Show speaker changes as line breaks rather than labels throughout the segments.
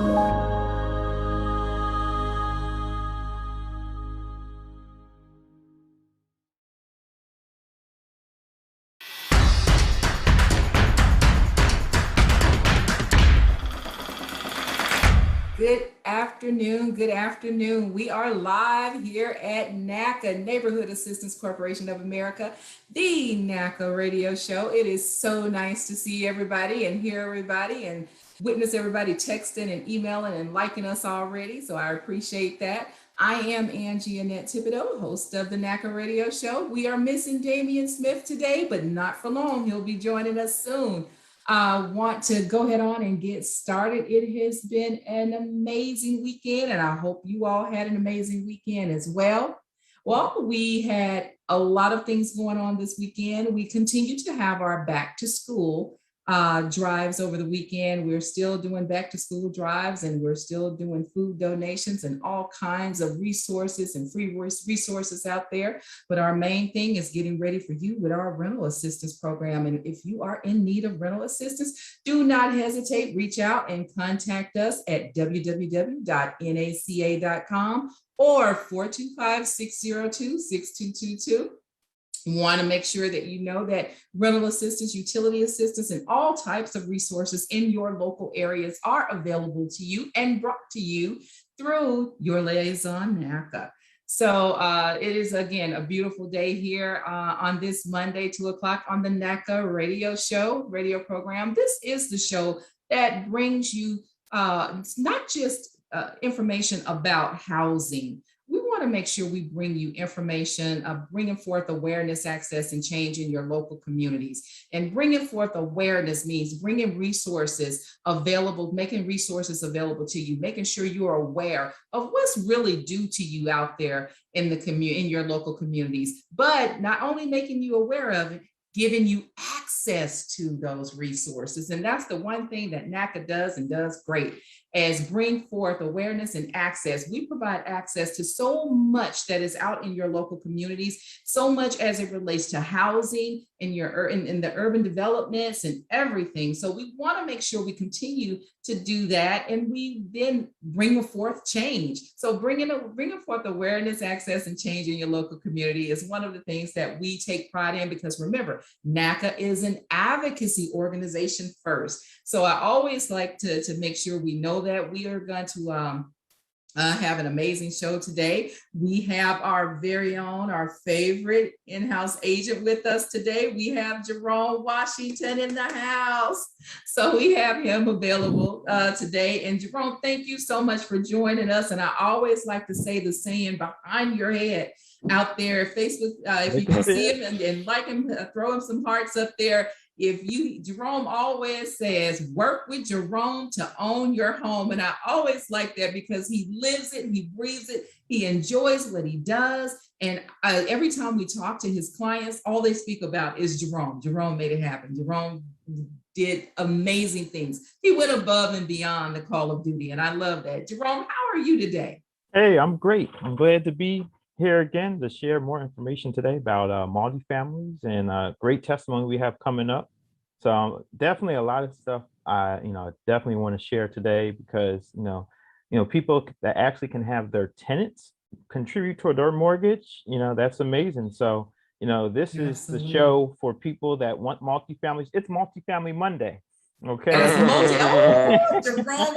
Good afternoon. Good afternoon. We are live here at NACA, Neighborhood Assistance Corporation of America, the NACA radio show. It is so nice to see everybody and hear everybody and witness everybody texting and emailing and liking us already. So I appreciate that. I am Angie Annette Thibodeau, host of the NACA radio show. We are missing Damian Smith today, but not for long. He'll be joining us soon. I want to go ahead on and get started. It has been an amazing weekend, and I hope you all had an amazing weekend as well. Well, we had a lot of things going on this weekend. We continue to have our back to school drives over the weekend. We're still doing back to school drives, and we're still doing food donations and all kinds of resources and free resources out there. But our main thing is getting ready for you with our rental assistance program. And if you are in need of rental assistance, do not hesitate. Reach out and contact us at www.naca.com or 425-602-6222. Want to make sure that you know that rental assistance, utility assistance, and all types of resources in your local areas are available to you and brought to you through your liaison NACA. So it is, again, a beautiful day here on this Monday, 2:00 on the NACA radio program. This is the show that brings you not just information about housing. We want to make sure we bring you information, bringing forth awareness, access, and change in your local communities. And bringing forth awareness means bringing resources available, making resources available to you, making sure you are aware of what's really due to you out there in the in your local communities. But not only making you aware of it, giving you access to those resources. And that's the one thing that NACA does and does great, as bring forth awareness and access. We provide access to so much that is out in your local communities, so much as it relates to housing in the urban developments and everything. So we want to make sure we continue to do that, and we then bring forth change. So bringing forth awareness, access, and change in your local community is one of the things that we take pride in, because remember, NACA is an advocacy organization first. So I always like to make sure we know that. We are going to have an amazing show today. We have our very own, our favorite in-house agent with us today. We have Jerome Washington in the house. So we have him available today. And Jerome, thank you so much for joining us. And I always like to say the saying behind your head out there, Facebook, if you can see him and like him, throw him some hearts up there. Jerome always says, work with Jerome to own your home. And I always like that, because he lives it, he breathes it, he enjoys what he does. And every time we talk to his clients, all they speak about is Jerome. Jerome made it happen. Jerome did amazing things. He went above and beyond the call of duty. And I love that. Jerome, how are you today?
Hey, I'm great. I'm glad to be here again to share more information today about multifamilies and great testimony we have coming up. So definitely a lot of stuff I definitely want to share today, because people that actually can have their tenants contribute toward their mortgage, that's amazing. So this is the show for people that want multifamilies. It's Multifamily Monday. Okay.
Jerome,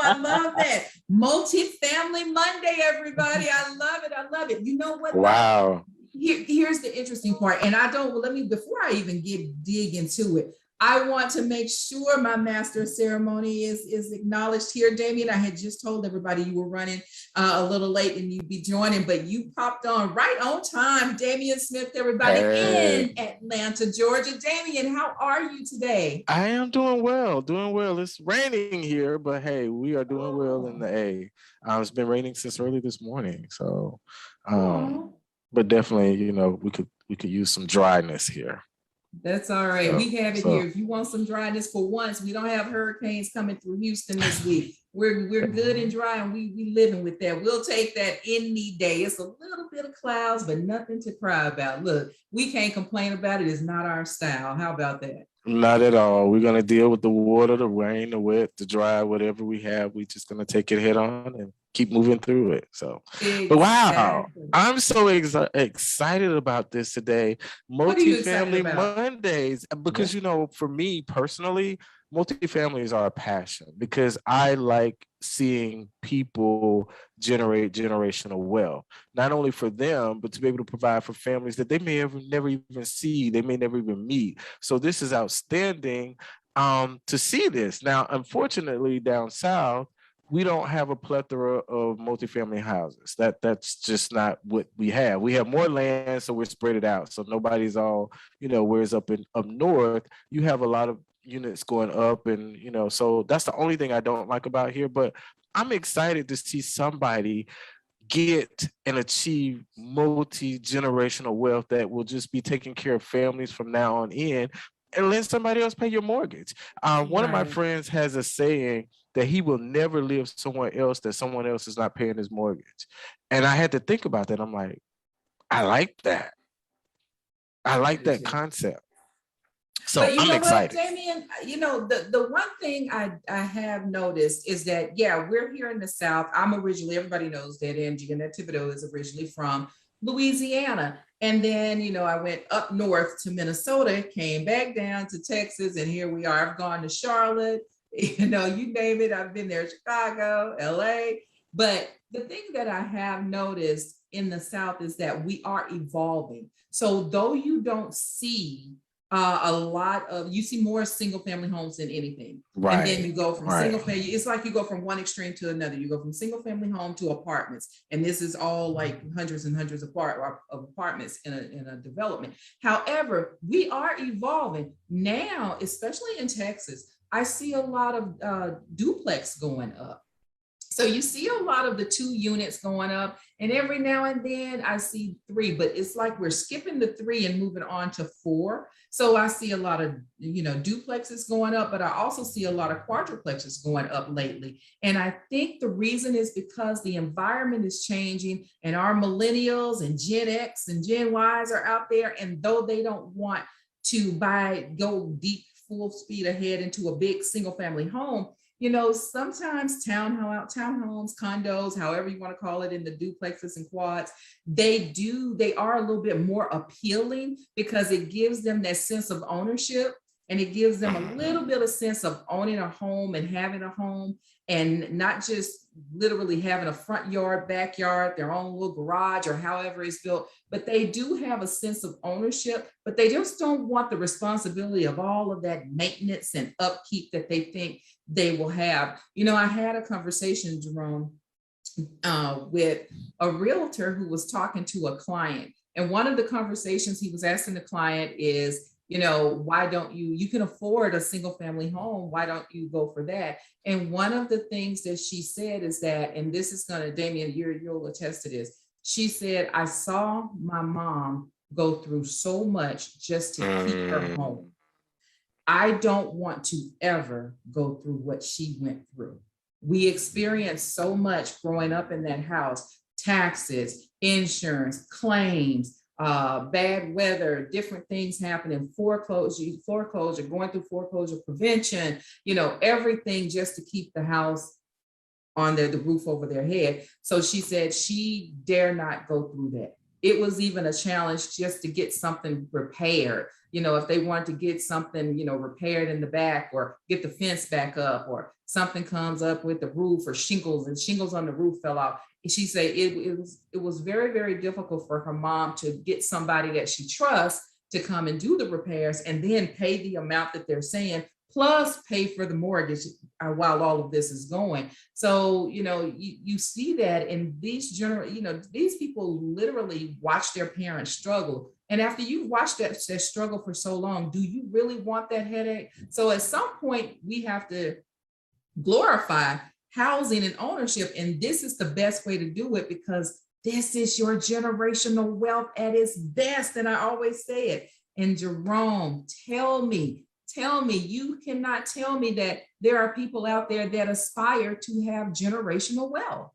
I love that. Multifamily Monday, everybody. I love it. I love it. You know what?
Wow.
Here's the interesting part. And before I even dig into it, I want to make sure my master of ceremony is acknowledged here. Damian, I had just told everybody you were running a little late and you'd be joining, but you popped on right on time. Damian Smith, everybody, in Atlanta, Georgia. Damian, how are you today?
I am doing well, It's raining here, but hey, we are doing well in the A. It's been raining since early this morning, so but definitely, we could use some dryness here.
That's all right. We have it here. If you want some dryness for once, we don't have hurricanes coming through Houston this week. We're good and dry, and we living with that. We'll take that any day. It's a little bit of clouds, but nothing to cry about. Look, we can't complain about it. It's not our style. How about that?
Not at all. We're gonna deal with the water, the rain, the wet, the dry, whatever we have. We're just gonna take it head on and keep moving through it. So, but wow,
Exactly.
I'm so excited about this today.
What are you excited
Multifamily
about?
Mondays,
Yeah.
because for me personally, multifamilies are a passion because I like seeing people generate generational wealth, not only for them, but to be able to provide for families that they may have never even see, they may never even meet. So this is outstanding to see this. Now, unfortunately, down south, we don't have a plethora of multifamily houses. That's just not what we have. We have more land, so we're spread it out. So nobody's all, whereas up north, you have a lot of units going up, and so that's the only thing I don't like about here. But I'm excited to see somebody get and achieve multi-generational wealth that will just be taking care of families from now on in, and let somebody else pay your mortgage. One of my
Right.
friends has a saying that he will never live somewhere else that someone else is not paying his mortgage. And I had to think about that. I'm like, I like that. I
I
like
do
that
too.
concept. So
But you
I'm
know what,
excited.
Damien, the one thing I have noticed is that, yeah, we're here in the South. I'm originally, everybody knows that Angie and Thibodeau is originally from Louisiana. And then, I went up north to Minnesota, came back down to Texas, and here we are. I've gone to Charlotte, you name it. I've been there, Chicago, LA. But the thing that I have noticed in the South is that we are evolving. So though you don't see a lot of, you see more single family homes than anything. And then
Right.
you go from
Right.
single family, it's like you go from one extreme to another. You go from single family home to apartments. And this is all like hundreds and hundreds of apartments in a development. However, we are evolving now, especially in Texas. I see a lot of duplex going up. So you see a lot of the 2 units going up, and every now and then I see 3, but it's like we're skipping the 3 and moving on to 4. So I see a lot of, duplexes going up, but I also see a lot of quadruplexes going up lately. And I think the reason is because the environment is changing, and our millennials and Gen X and Gen Ys are out there, and though they don't want to go deep full speed ahead into a big single family home, sometimes townhomes, condos, however you want to call it, in the duplexes and quads, they are a little bit more appealing because it gives them that sense of ownership, and it gives them a little bit of sense of owning a home and having a home, and not just literally having a front yard, backyard, their own little garage, or however it's built, but they do have a sense of ownership, but they just don't want the responsibility of all of that maintenance and upkeep that they think they will have. I had a conversation, Jerome, with a realtor who was talking to a client. And one of the conversations he was asking the client is, why don't you can afford a single family home? Why don't you go for that? And one of the things that she said is that, and this is gonna, Damien, you'll attest to this. She said, I saw my mom go through so much just to keep her home. I don't want to ever go through what she went through. We experienced so much growing up in that house: taxes, insurance, claims, bad weather, different things happening, foreclosure, going through foreclosure prevention, everything just to keep the house on the roof over their head. So she said she dare not go through that. It was even a challenge just to get something repaired. If they wanted to get something, repaired in the back, or get the fence back up, or something comes up with the roof, or shingles, and shingles on the roof fell off. She said it was very, very difficult for her mom to get somebody that she trusts to come and do the repairs, and then pay the amount that they're saying, plus pay for the mortgage while all of this is going. So, you see that in these these people literally watch their parents struggle. And after you've watched that struggle for so long, do you really want that headache? So at some point, we have to glorify housing and ownership. And this is the best way to do it, because this is your generational wealth at its best. And I always say it. And Jerome, tell me, you cannot tell me that there are people out there that aspire to have generational wealth.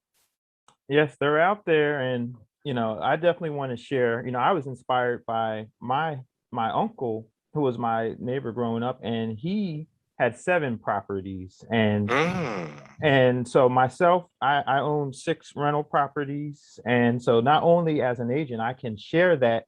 Yes, they're out there, and I definitely want to share. I was inspired by my uncle who was my neighbor growing up, and he had 7 properties. And so myself, I own 6 rental properties. And so not only as an agent, I can share that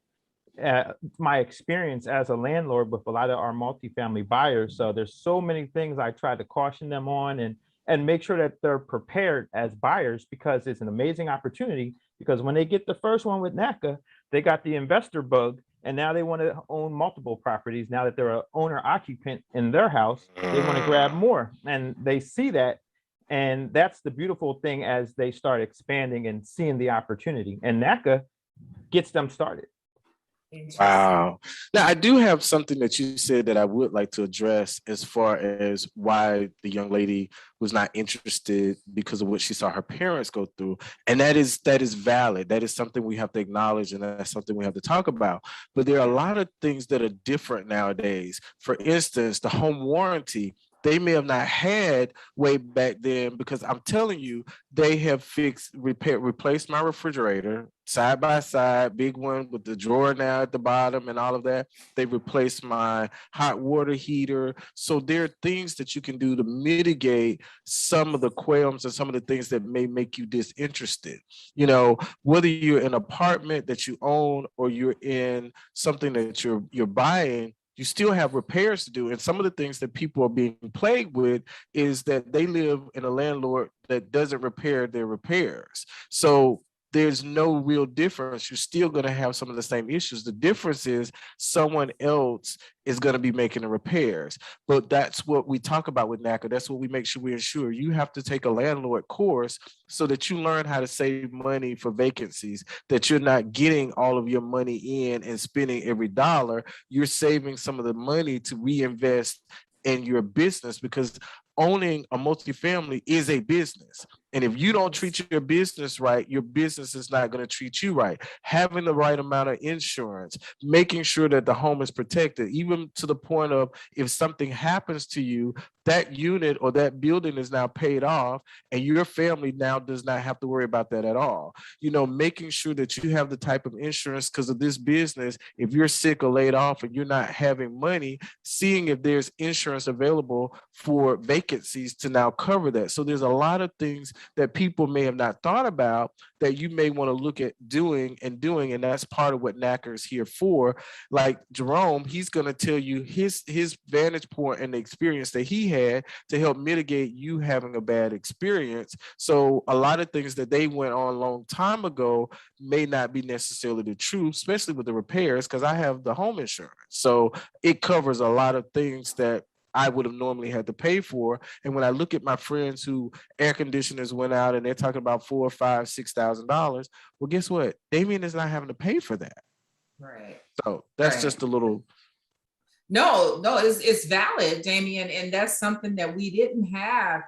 my experience as a landlord with a lot of our multifamily buyers. So there's so many things I try to caution them on, and make sure that they're prepared as buyers, because it's an amazing opportunity. Because when they get the first one with NACA, they got the investor bug, and now they want to own multiple properties. Now that they're an owner occupant in their house, they want to grab more, and they see that. And that's the beautiful thing as they start expanding and seeing the opportunity, and NACA gets them started.
Wow. Now, I do have something that you said that I would like to address as far as why the young lady was not interested because of what she saw her parents go through. And that is valid. That is something we have to acknowledge, and that's something we have to talk about. But there are a lot of things that are different nowadays. For instance, the home warranty, they may have not had way back then, because I'm telling you, they have replaced my refrigerator side by side, big one with the drawer now at the bottom and all of that. They replaced my hot water heater. So there are things that you can do to mitigate some of the qualms and some of the things that may make you disinterested. You know, whether you're in an apartment that you own or you're in something that you're buying, you still have repairs to do. And some of the things that people are being plagued with is that they live in a landlord that doesn't repair their repairs. So there's no real difference. You're still going to have some of the same issues. The difference is someone else is going to be making the repairs. But that's what we talk about with NACA. That's what we make sure we ensure. You have to take a landlord course so that you learn how to save money for vacancies, that you're not getting all of your money in and spending every dollar. You're saving some of the money to reinvest in your business, because owning a multifamily is a business. And if you don't treat your business right, your business is not going to treat you right. Having the right amount of insurance, making sure that the home is protected, even to the point of if something happens to you, that unit or that building is now paid off, and your family now does not have to worry about that at all. You know, making sure that you have the type of insurance, because of this business, if you're sick or laid off and you're not having money, seeing if there's insurance available for vacancies to now cover that. So there's a lot of things that people may have not thought about that you may want to look at doing, and that's part of what NACA is here for. Like Jerome, he's going to tell you his vantage point and the experience that he had to help mitigate you having a bad experience. So a lot of things that they went on a long time ago may not be necessarily the truth, especially with the repairs, because I have the home insurance. So it covers a lot of things that I would have normally had to pay for. And when I look at my friends who air conditioners went out and they're talking about $4,000, $5,000, $6,000, well, guess what? Damien is not having to pay for that.
Right.
So that's
Right.
just a little.
No, it's valid, Damien. And that's something that we didn't have,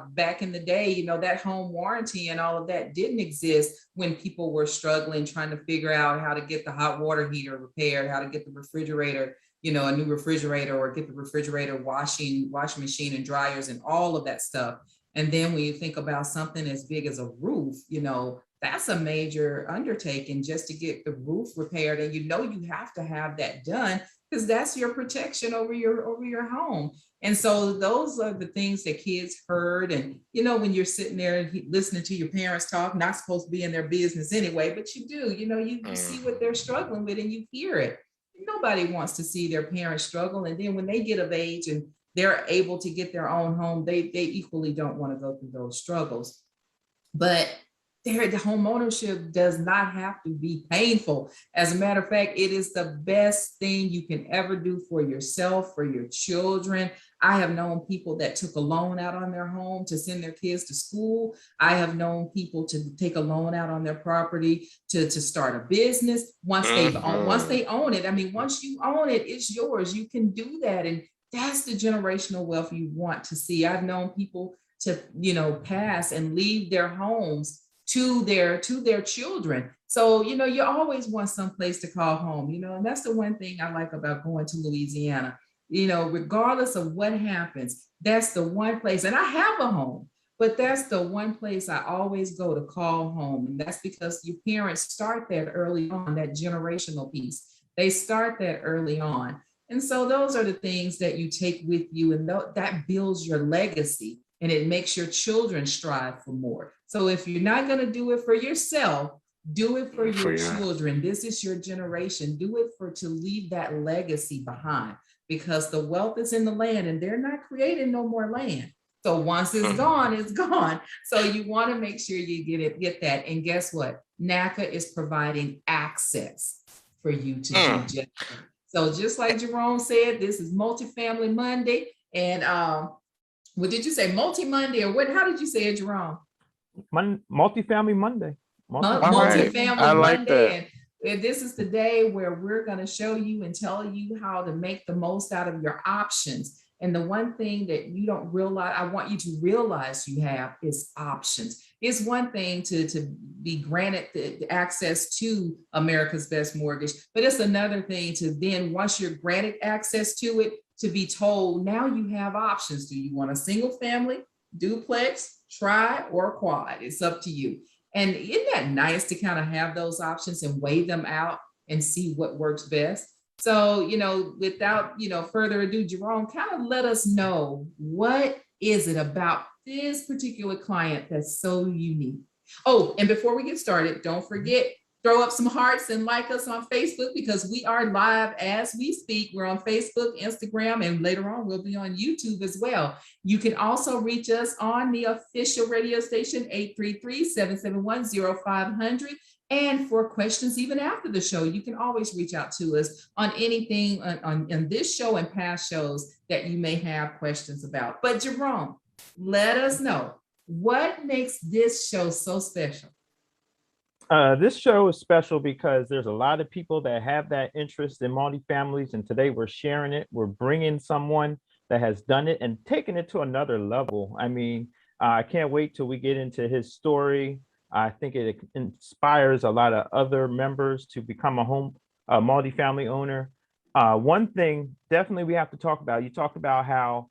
back in the day. That home warranty and all of that didn't exist when people were struggling, trying to figure out how to get the hot water heater repaired, how to get the refrigerator, a new refrigerator, or get the refrigerator washing machine and dryers and all of that stuff. And then when you think about something as big as a roof, that's a major undertaking just to get the roof repaired. And you have to have that done, because that's your protection over your home. And so those are the things that kids heard. And, when you're sitting there listening to your parents talk, not supposed to be in their business anyway, but you do, you see what they're struggling with and you hear it. Nobody wants to see their parents struggle. And then when they get of age and they're able to get their own home, they equally don't want to go through those struggles. But the home ownership does not have to be painful. As a matter of fact, it is the best thing you can ever do for yourself, for your children. I have known people that took a loan out on their home to send their kids to school. I have known people to take a loan out on their property to start a business once they own it. I mean, once you own it, it's yours. You can do that. And that's the generational wealth you want to see. I've known people to, pass and leave their homes to their children. So, you always want some place to call home, and that's the one thing I like about going to Louisiana. Regardless of what happens, that's the one place, and I have a home, but that's the one place I always go to call home. And that's because your parents start that early on, that generational piece. They start that early on. And so those are the things that you take with you, and that builds your legacy, and it makes your children strive for more. So if you're not going to do it for yourself, do it for your children. This is your generation. Do it to leave that legacy behind, because the wealth is in the land and they're not creating no more land. So once it's gone, it's gone. So you want to make sure you get that. And guess what? NACA is providing access for you to do just that. So just like Jerome said, this is Multifamily Monday. And what did you say? Multi-Monday, or what? How did you say it, Jerome?
Multifamily Monday.
Multifamily
I like
Monday. And this is the day where we're going to show you and tell you how to make the most out of your options. And the one thing that you don't realize, I want you to realize you have, is options. It's one thing to be granted the access to America's Best Mortgage, but it's another thing to then, once you're granted access to it, to be told, now you have options. Do you want a single family, duplex, tri, or quad? It's up to you. And isn't that nice to kind of have those options and weigh them out and see what works best? So, without, further ado, Jerome, kind of let us know, what is it about this particular client that's so unique? Oh, and before we get started, don't forget, throw up some hearts and like us on Facebook, because we are live as we speak. We're on Facebook, Instagram, and later on we'll be on YouTube as well. You can also reach us on the official radio station, 833-771-0500. And for questions, even after the show, you can always reach out to us on anything on this show and past shows that you may have questions about. But Jerome, let us know, what makes this show so special?
This show is special because there's a lot of people that have that interest in multifamilies, and today we're sharing it. We're bringing someone that has done it and taken it to another level. I mean, I can't wait till we get into his story. I think it inspires a lot of other members to become a multifamily owner. One thing definitely we have to talk about, you talked about how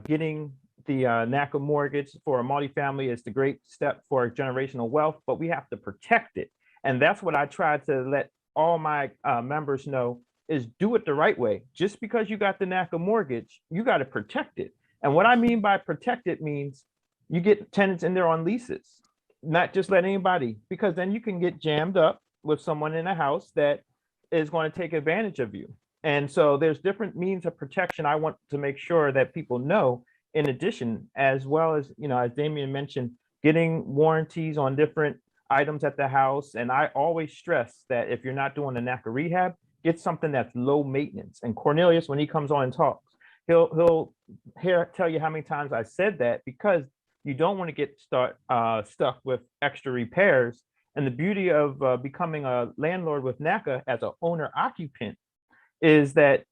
getting the NACA mortgage for a multifamily is the great step for generational wealth, but we have to protect it. And that's what I try to let all my members know, is do it the right way. Just because you got the NACA mortgage, you got to protect it. And what I mean by protect it means you get tenants in there on leases, not just let anybody, because then you can get jammed up with someone in a house that is going to take advantage of you. And so there's different means of protection I want to make sure that people know. In addition, as well as, as Damian mentioned, getting warranties on different items at the house. And I always stress that if you're not doing a NACA rehab, get something that's low maintenance. And Cornelius, when he comes on and talks, he'll tell you how many times I said that, because you don't want to get stuck with extra repairs. And the beauty of becoming a landlord with NACA as an owner occupant is that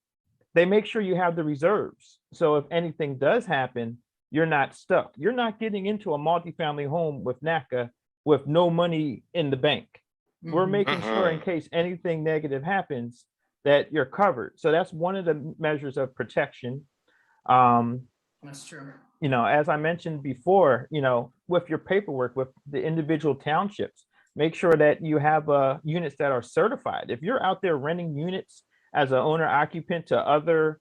they make sure you have the reserves. So if anything does happen, you're not stuck. You're not getting into a multifamily home with NACA with no money in the bank. We're making sure in case anything negative happens that you're covered. So that's one of the measures of protection.
That's true.
As I mentioned before, with your paperwork, with the individual townships, make sure that you have units that are certified. If you're out there renting units as an owner occupant to other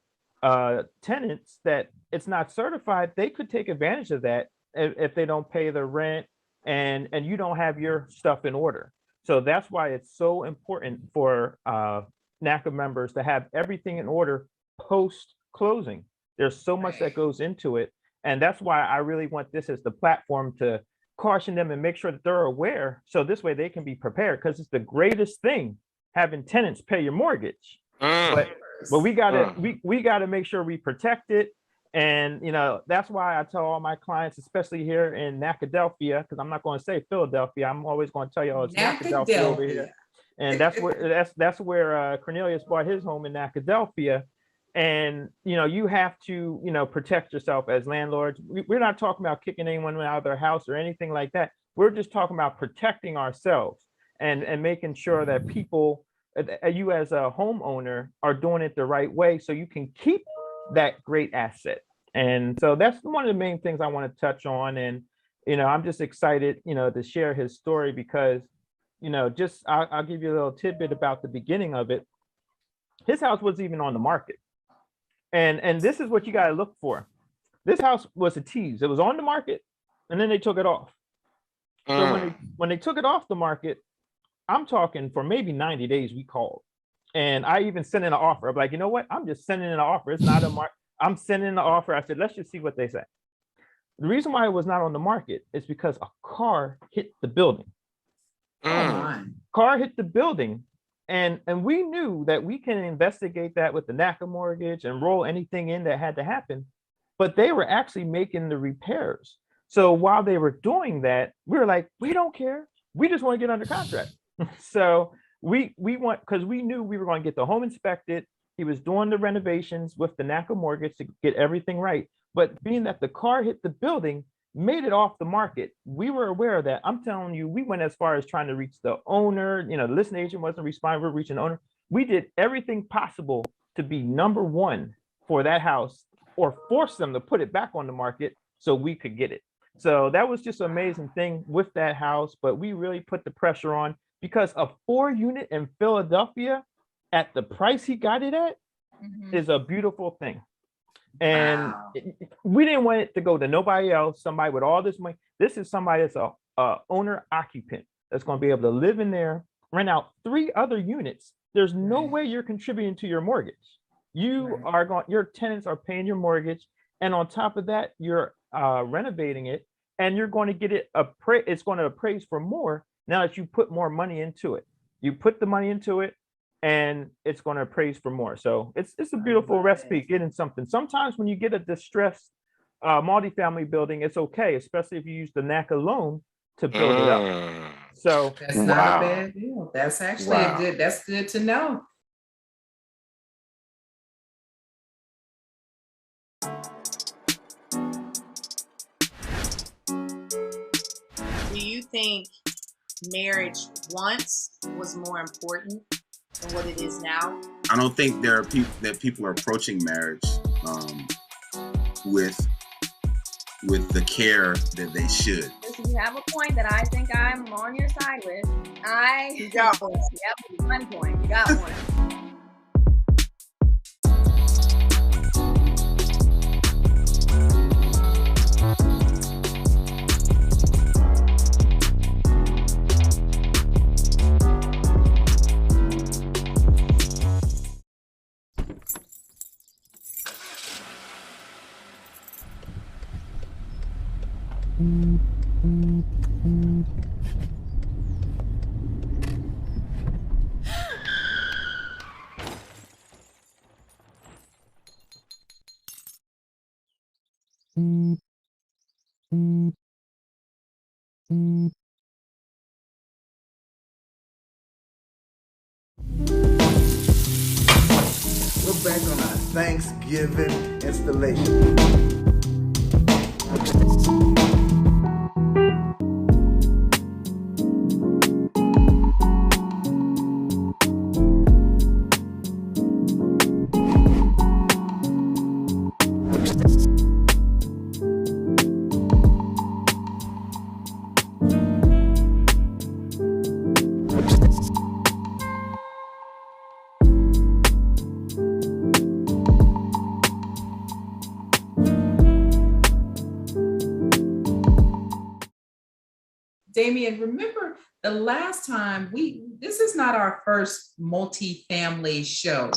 tenants that it's not certified, they could take advantage of that if they don't pay the rent and you don't have your stuff in order. So that's why it's so important for NACA members to have everything in order post closing. There's so much that goes into it. And that's why I really want this as the platform to caution them and make sure that they're aware. So this way they can be prepared, because it's the greatest thing having tenants pay your mortgage. But we gotta make sure we protect it. And that's why I tell all my clients, especially here in Nacadelphia, because I'm not going to say Philadelphia, I'm always going to tell you, it's Nacadelphia over here. And that's where Cornelius bought his home, in Nacadelphia. And you have to protect yourself as landlords. We're not talking about kicking anyone out of their house or anything like that. We're just talking about protecting ourselves and making sure that people, you as a homeowner, are doing it the right way, so you can keep that great asset. And so that's one of the main things I want to touch on. And I'm just excited to share his story, because I'll give you a little tidbit about the beginning of it. His house wasn't even on the market. And this is what you got to look for. This house was a tease. It was on the market, and then they took it off. So when they took it off the market, I'm talking for maybe 90 days, we called. And I even sent in an offer. I'm like, you know what? I'm just sending in an offer. It's not a mark. I'm sending in an offer. I said, let's just see what they say. The reason why it was not on the market is because a car hit the building. Car hit the building. And we knew that we can investigate that with the NACA mortgage and roll anything in that had to happen. But they were actually making the repairs. So while they were doing that, we were like, we don't care. We just want to get under contract. So we want, because we knew we were going to get the home inspected. He was doing the renovations with the NACA mortgage to get everything right. But being that the car hit the building, made it off the market. We were aware of that. I'm telling you, we went as far as trying to reach the owner. You know, the listing agent wasn't responding. We're reaching the owner. We did everything possible to be number one for that house, or force them to put it back on the market so we could get it. So that was just an amazing thing with that house. But we really put the pressure on, because a 4-unit in Philadelphia at the price he got it at is a beautiful thing. And we didn't want it to go to nobody else, somebody with all this money. This is somebody that's a owner occupant that's going to be able to live in there, rent out 3 other units. There's no way you're contributing to your mortgage. You are going, your tenants are paying your mortgage. And on top of that, you're renovating it, and you're going to get it it's going to appraise for more now that you put more money into it. You put the money into it, and it's going to appraise for more. So it's a beautiful recipe, getting something. Sometimes when you get a distressed multifamily building, it's okay, especially if you use the NACA loan to build it up. So
that's not a bad deal. That's actually that's good to know.
Do you think marriage once was more important than what it is now?
I don't think there are people are approaching marriage with the care that they should.
Listen, you have a point that I think I'm on your side with.
You got one.
Yep, one point. You got one.
We're back on our Thanksgiving installation.
Damian, remember the last time this is not our first multifamily show.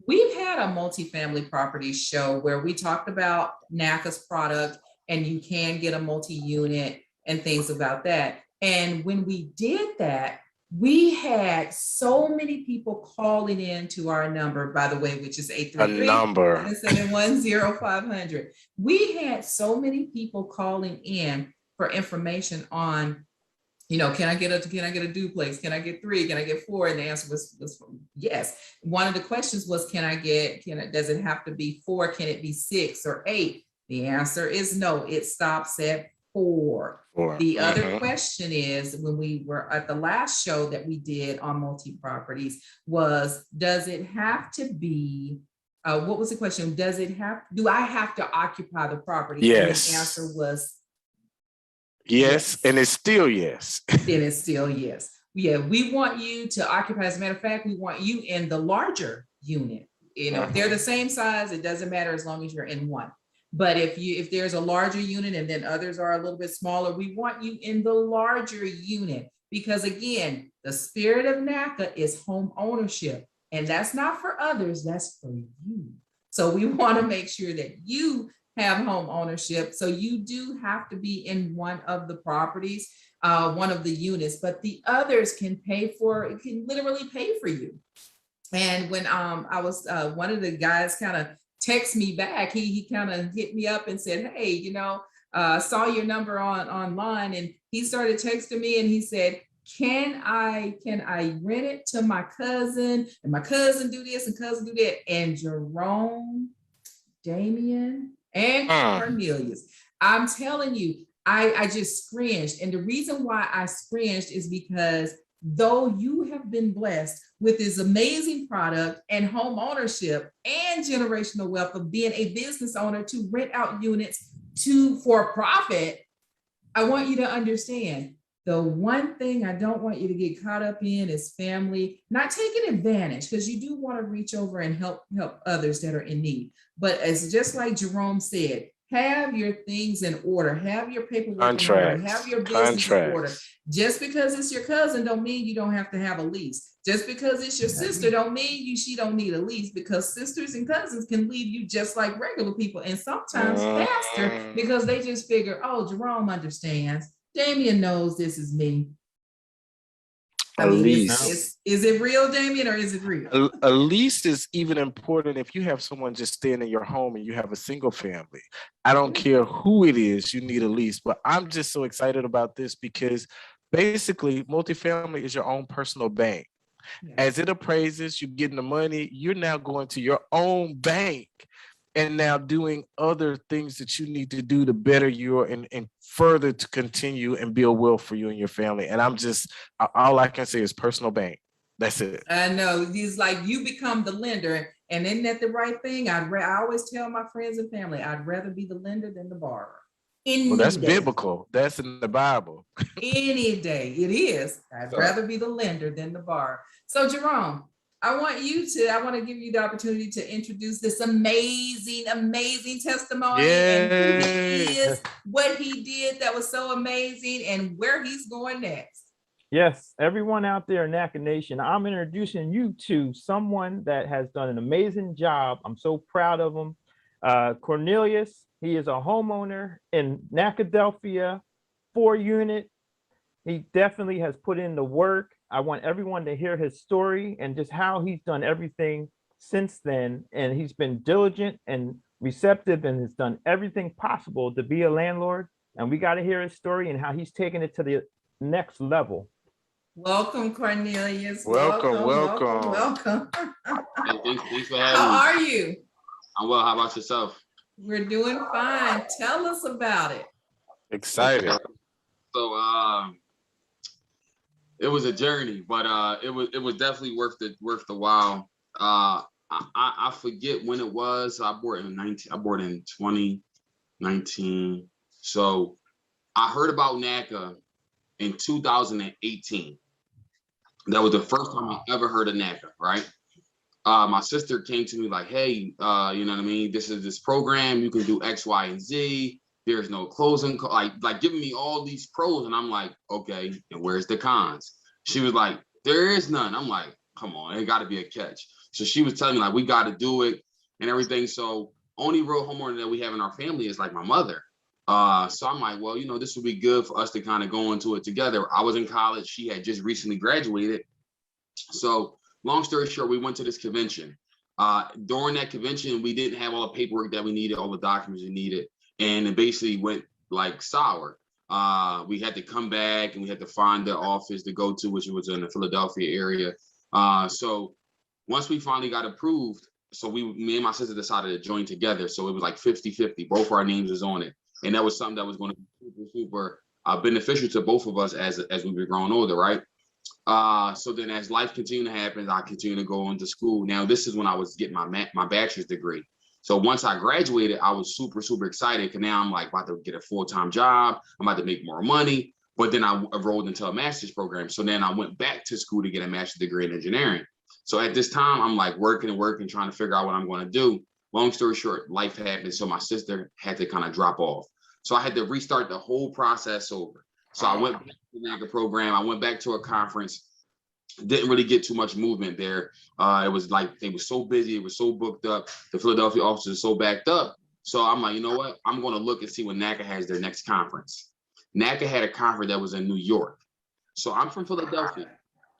We've had a multifamily property show where we talked about NACA's product, and you can get a multi-unit and things about that. And when we did that, we had so many people calling in to our number, by the way, which is 833-771-0500. We had so many people calling in for information on, you know, can I get a duplex? Can I get 3? Can I get 4? And the answer was yes. One of the questions was, does it have to be 4? Can it be 6 or 8? The answer is no, it stops at 4. The other question is, when we were at the last show that we did on multi-properties, was, does it have to be, what was the question? Do I have to occupy the property?
Yes.
And the answer was
yes. And it's still yes.
Then it's still yes. Yeah, we want you to occupy. As a matter of fact, we want you in the larger unit. if they're the same size, it doesn't matter as long as you're in one. But if there's a larger unit and then others are a little bit smaller, we want you in the larger unit, because again, the spirit of NACA is home ownership, and that's not for others, that's for you. So we want to make sure that you have home ownership. So you do have to be in one of the properties, one of the units, but the others can literally pay for you. And when I was, one of the guys kind of text me back, he kind of hit me up and said, hey, saw your number online, and he started texting me and he said, can I rent it to my cousin, and my cousin do this and cousin do that? And Jerome, Damien, and Cornelius, I'm telling you, I just cringed. And the reason why I cringed is because though you have been blessed with this amazing product and home ownership and generational wealth of being a business owner to rent out units for profit, I want you to understand, the one thing I don't want you to get caught up in is family, not taking advantage, because you do want to reach over and help others that are in need. But it's just like Jerome said, have your things in order, have your paperwork in order, have your business in order. Just because it's your cousin don't mean you don't have to have a lease. Just because it's your sister don't mean she don't need a lease, because sisters and cousins can leave you just like regular people, and sometimes faster, because they just figure, oh, Jerome understands. Damien knows this is me.
A lease.
Is it real, Damien, or is it real?
A lease is even important if you have someone just staying in your home and you have a single family. I don't care who it is, you need a lease. But I'm just so excited about this because basically multifamily is your own personal bank. Yeah. As it appraises, you're getting the money, you're now going to your own bank and now doing other things that you need to do to better you and further to continue and build wealth for you and your family. And I'm just, all I can say is personal bank. That's it.
I know. It's like you become the lender. And isn't that the right thing? I always tell my friends and family, I'd rather be the lender than the borrower.
Well, that's biblical. That's in the Bible.
Any day. It is. I'd rather be the lender than the borrower. So Jerome, I want to give you the opportunity to introduce this amazing testimony.
Yay.
And who he is, what he did that was so amazing, and where he's going next.
Yes, everyone out there in NACA Nation, I'm introducing you to someone that has done an amazing job. I'm so proud of him. Cornelius, he is a homeowner in Nacadelphia, 4-unit. He definitely has put in the work. I want everyone to hear his story and just how he's done everything since then. And he's been diligent and receptive and has done everything possible to be a landlord. And we got to hear his story and how he's taken it to the next level.
Welcome, Cornelius.
Welcome.
Hey, thanks for having me.
How are you?
I'm well. How about yourself?
We're doing fine. Tell us about it.
Excited.
So it was a journey, but it was definitely worth the while. I forget when it was. I bought in 2019. So I heard about NACA in 2018. That was the first time I ever heard of NACA, right? My sister came to me like, hey, you know what I mean? This is this program, you can do X, Y, and Z. There's no closing, like giving me all these pros. And I'm like, okay, and where's the cons? She was like, there is none. I'm like, come on, it gotta be a catch. So she was telling me like, we gotta do it and everything. So only real homeowner that we have in our family is like my mother. So I'm like, well, this would be good for us to kind of go into it together. I was in college. She had just recently graduated. So long story short, we went to this convention. During that convention, we didn't have all the paperwork that we needed, all the documents we needed. And it basically went like sour. We had to come back and we had to find the office to go to, which was in the Philadelphia area. So once we finally got approved, so me and my sister decided to join together. So it was like 50-50, both our names was on it. And that was something that was going to be super beneficial to both of us as we were growing older, right? So then as life continued to happen, I continued to go into school. Now, this is when I was getting my bachelor's degree. So once I graduated, I was super excited because now I'm like about to get a full-time job. I'm about to make more money. But then I enrolled into a master's program. So then I went back to school to get a master's degree in engineering. So at this time, I'm like working and working, trying to figure out what I'm going to do. Long story short, life happened. So my sister had to kind of drop off. So I had to restart the whole process over. So I went back to the NACA program. I went back to a conference. Didn't really get too much movement there. It was like they were so busy. It was so booked up. The Philadelphia offices are so backed up. So I'm like, you know what? I'm going to look and see when NACA has their next conference. NACA had a conference that was in New York. So I'm from Philadelphia.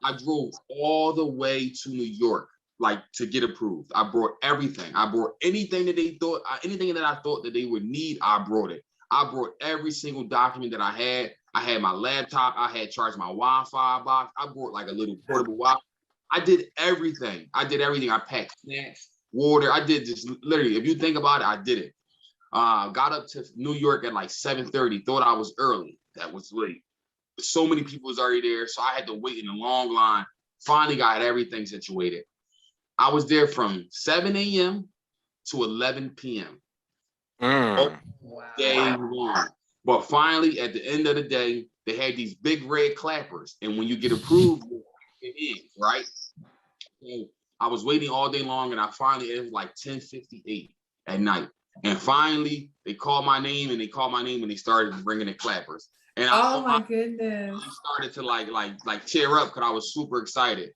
I drove all the way to New York, like to get approved. I brought everything. I brought anything that they thought, anything that I thought that they would need, I brought it. I brought every single document that I had. I had my laptop. I had charged my Wi-Fi box. I brought like a little portable Wi-Fi. I did everything. I packed snacks, water. I did just literally, if you think about it, I did it. Got up to New York at like 7:30, thought I was early. That was late. So many people was already there, so I had to wait in a long line. Finally got everything situated. I was there from 7 a.m. to 11 p.m. Day long. But finally, at the end of the day, they had these big red clappers, and when you get approved, it is right. So I was waiting all day long, and it was like 10:58 at night. And finally, they called my name, and they started bringing the clappers. And
my goodness!
I started to like tear up because I was super excited.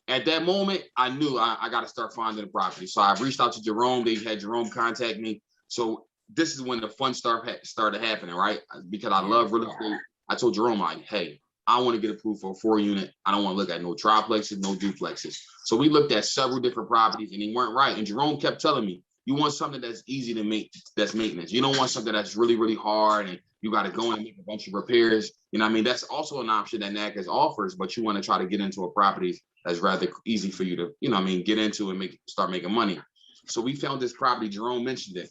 At that moment, I knew I got to start finding the property. So I reached out to Jerome. They had Jerome contact me. So this is when the fun started happening, right? Because I love real estate. I told Jerome, like, hey, I want to get approved for a 4-unit. I don't want to look at no triplexes, no duplexes. So we looked at several different properties, and they weren't right. And Jerome kept telling me, you want something that's easy to make, that's maintenance. You don't want something that's really, really hard and you got to go in and make a bunch of repairs. You know what I mean? That's also an option that NACA offers, but you want to try to get into a property that's rather easy for you to, you know what I mean, get into and start making money. So we found this property, Jerome mentioned it.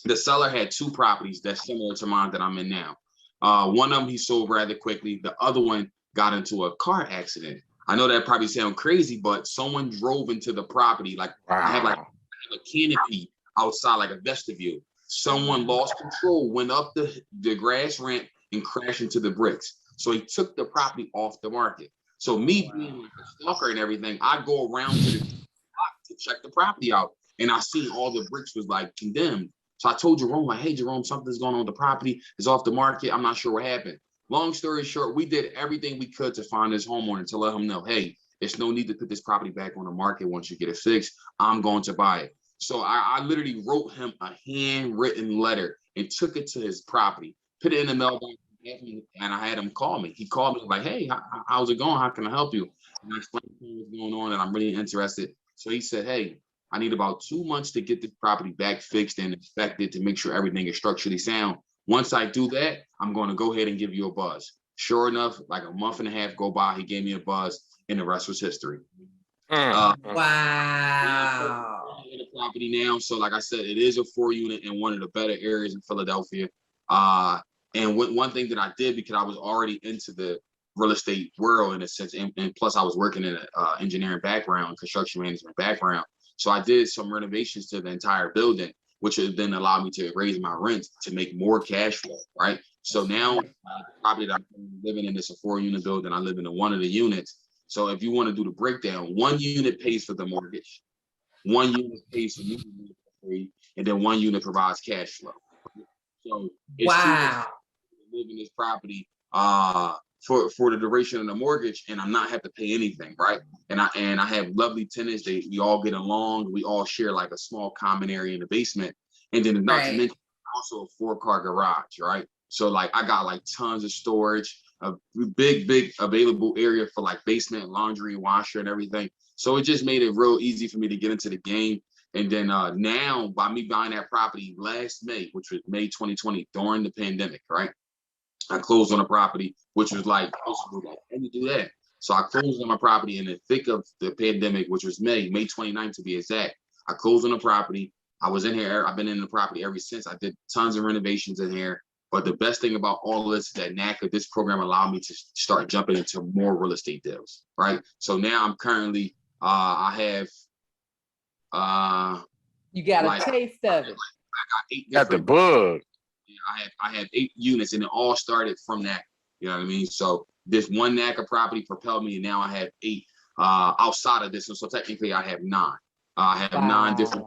The seller had 2 properties that's similar to mine that I'm in now. One of them he sold rather quickly. The other one got into a car accident. I know that probably sounds crazy, but someone drove into the property, like I have like a canopy outside, like a vestibule. Someone lost control, went up the grass ramp and crashed into the bricks. So he took the property off the market. So me being like a stalker and everything, I go around to the block to check the property out. And I seen all the bricks was like condemned. So I told Jerome, like, hey, Jerome, something's going on with the property. It's off the market. I'm not sure what happened. Long story short, we did everything we could to find this homeowner to let him know, hey, there's no need to put this property back on the market once you get it fixed. I'm going to buy it. So I literally wrote him a handwritten letter and took it to his property, put it in the mailbox, and I had him call me. He called me like, hey, how's it going? How can I help you? And I explained to him what's going on, and I'm really interested. So he said, hey, I need about 2 months to get the property back fixed and inspected to make sure everything is structurally sound. Once I do that, I'm going to go ahead and give you a buzz. Sure enough, like a month and a half go by, he gave me a buzz, and the rest was history.
Wow.
The property now. So like I said, it is a 4-unit in one of the better areas in Philadelphia. And one thing that I did, because I was already into the real estate world in a sense, and plus I was working in an engineering background, construction management background. So I did some renovations to the entire building, which has then allowed me to raise my rent to make more cash flow, right? So now the property that I'm living in is a 4-unit building. I live in one of the units. So if you want to do the breakdown, 1 unit pays for the mortgage, 1 unit pays for me, and then 1 unit provides cash flow. So it's
wow.
Live in this property for the duration of the mortgage, and I'm not have to pay anything, right? And I have lovely tenants. We all get along. We all share like a small common area in the basement, and then not to mention also a 4-car garage, right? So like I got like tons of storage, a big available area for like basement, laundry, washer, and everything. So it just made it real easy for me to get into the game. And then now, by me buying that property last May, which was May 2020, during the pandemic, right? I closed on a property, which was like, how do you do that? So I closed on my property in the thick of the pandemic, which was May 29th to be exact. I closed on a property. I was in here. I've been in the property ever since. I did tons of renovations in here. But the best thing about all of this is that NACA, this program allowed me to start jumping into more real estate deals, right? So now I'm currently, I have,
you got a taste of it.
I got 8
got the bug.
I have 8 units, and it all started from that. You know what I mean? So this one NACA property propelled me, and now I have 8 outside of this. And so technically I have 9. I have 9 different,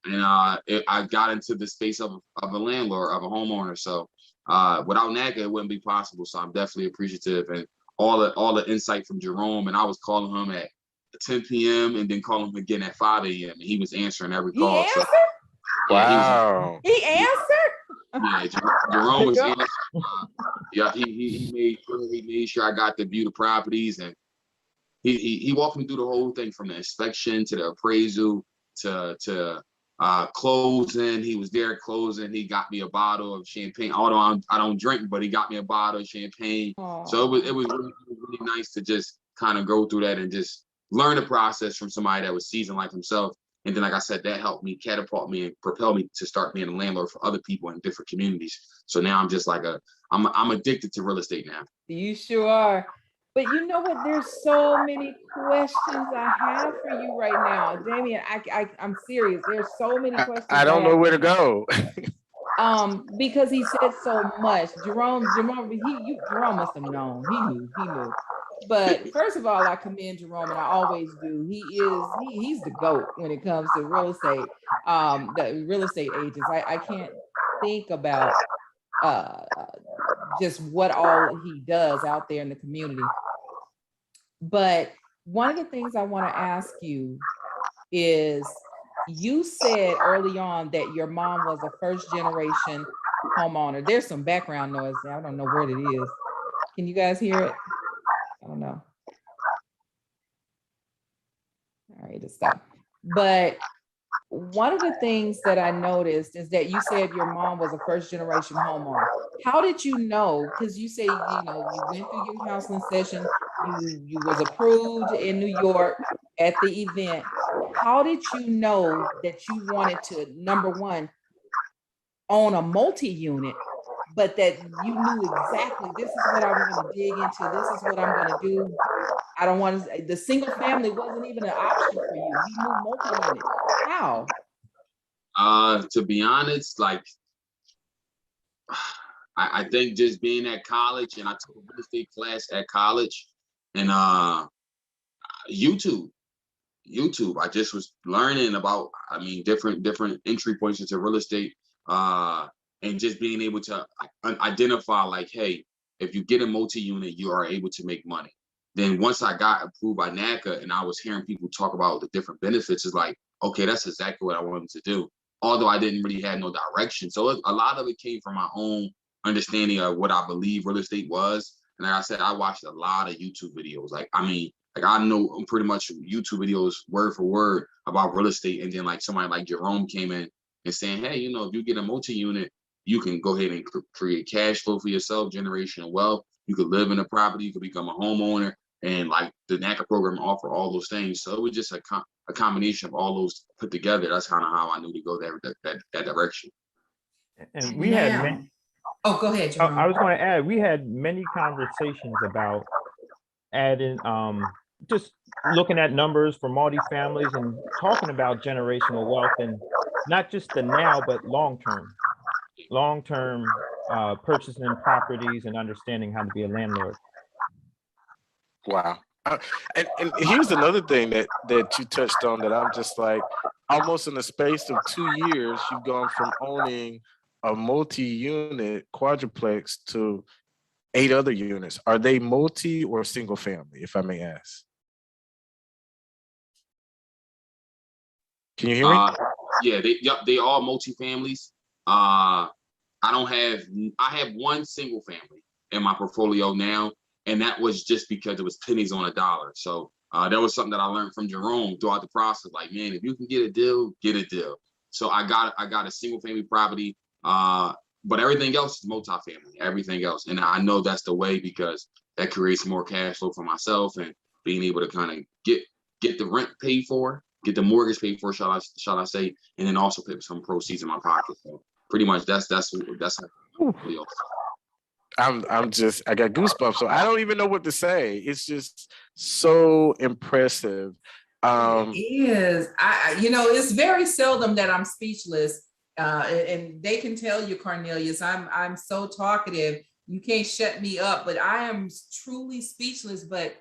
and I got into the space of a landlord, of a homeowner. So without NACA, it wouldn't be possible. So I'm definitely appreciative, and all the insight from Jerome. And I was calling him at 10 p.m. and then calling him again at 5 a.m. and he was answering every
He
call.
answered?
So,
Wow.
He answered?
yeah, Jerome was answering. Yeah, he made sure I got to view the properties, and he walked me through the whole thing from the inspection to the appraisal to closing. He was there closing. He got me a bottle of champagne. Although I don't drink, but he got me a bottle of champagne.
Oh.
So it was really nice to just kind of go through that and just learn the process from somebody that was seasoned like himself. And then, like I said, that helped me catapult me and propel me to start being a landlord for other people in different communities. So now I'm just like I'm addicted to real estate now.
You sure are. But you know what? There's so many questions I have for you right now, Damien. I'm serious. There's so many questions.
I don't know where to go.
Because he said so much. Jerome must have known. He knew. But first of all, I commend Jerome, and I always do. He's the GOAT when it comes to real estate. The real estate agents. I can't think about just what all he does out there in the community. But one of the things I want to ask you is, you said early on that your mom was a first generation homeowner. There's some background noise there. I don't know what it is. Can you guys hear it? I don't know. All right, just stop. But one of the things that I noticed is that you said your mom was a first generation homeowner. How did you know? Because you say, you went through your counseling session, you was approved in New York at the event. How did you know that you wanted to, number one, own a multi-unit, but that you knew exactly, this is what I want to dig into, this is what I'm going to do. I don't want to, the single family wasn't even an option for you. You knew multi-unit. How?
To be honest, like, I think just being at college, and I took a real estate class at college, and YouTube. I just was learning about, different entry points into real estate, and just being able to identify, like, hey, if you get a multi-unit, you are able to make money. Then once I got approved by NACA and I was hearing people talk about the different benefits, it's like, okay, that's exactly what I wanted to do. Although I didn't really have no direction. So a lot of it came from my own understanding of what I believe real estate was. And like I said, I watched a lot of YouTube videos. I know pretty much YouTube videos word for word about real estate. And then like somebody like Jerome came in and saying, hey, if you get a multi-unit, you can go ahead and create cash flow for yourself, generational wealth. You could live in a property, you could become a homeowner. And like the NACA program offer all those things. So it was just a combination of all those put together. That's kind of how I knew to go that direction.
And we had many,
go ahead, Jerome.
I was going to add, we had many conversations about adding, just looking at numbers for multifamilies and talking about generational wealth, and not just the now, but long-term purchasing properties and understanding how to be a landlord.
Wow. And here's another thing that you touched on that I'm just like, almost in the space of 2 years, you've gone from owning a multi-unit quadruplex to 8 other units. Are they multi or single family, if I may ask? Can you hear me?
Yeah, they are multi-families. I have one single family in my portfolio now. And that was just because it was pennies on a dollar. So that was something that I learned from Jerome throughout the process. Like, man, if you can get a deal, get a deal. So I got a single family property, but everything else is multifamily, everything else. And I know that's the way, because that creates more cash flow for myself and being able to kind of get the rent paid for, get the mortgage paid for, shall I say, and then also put some proceeds in my pocket. So pretty much that's
I'm just, I got goosebumps, so I don't even know what to say. It's just so impressive.
It is. It's very seldom that I'm speechless, and they can tell you, Cornelius, I'm so talkative. You can't shut me up, but I am truly speechless. But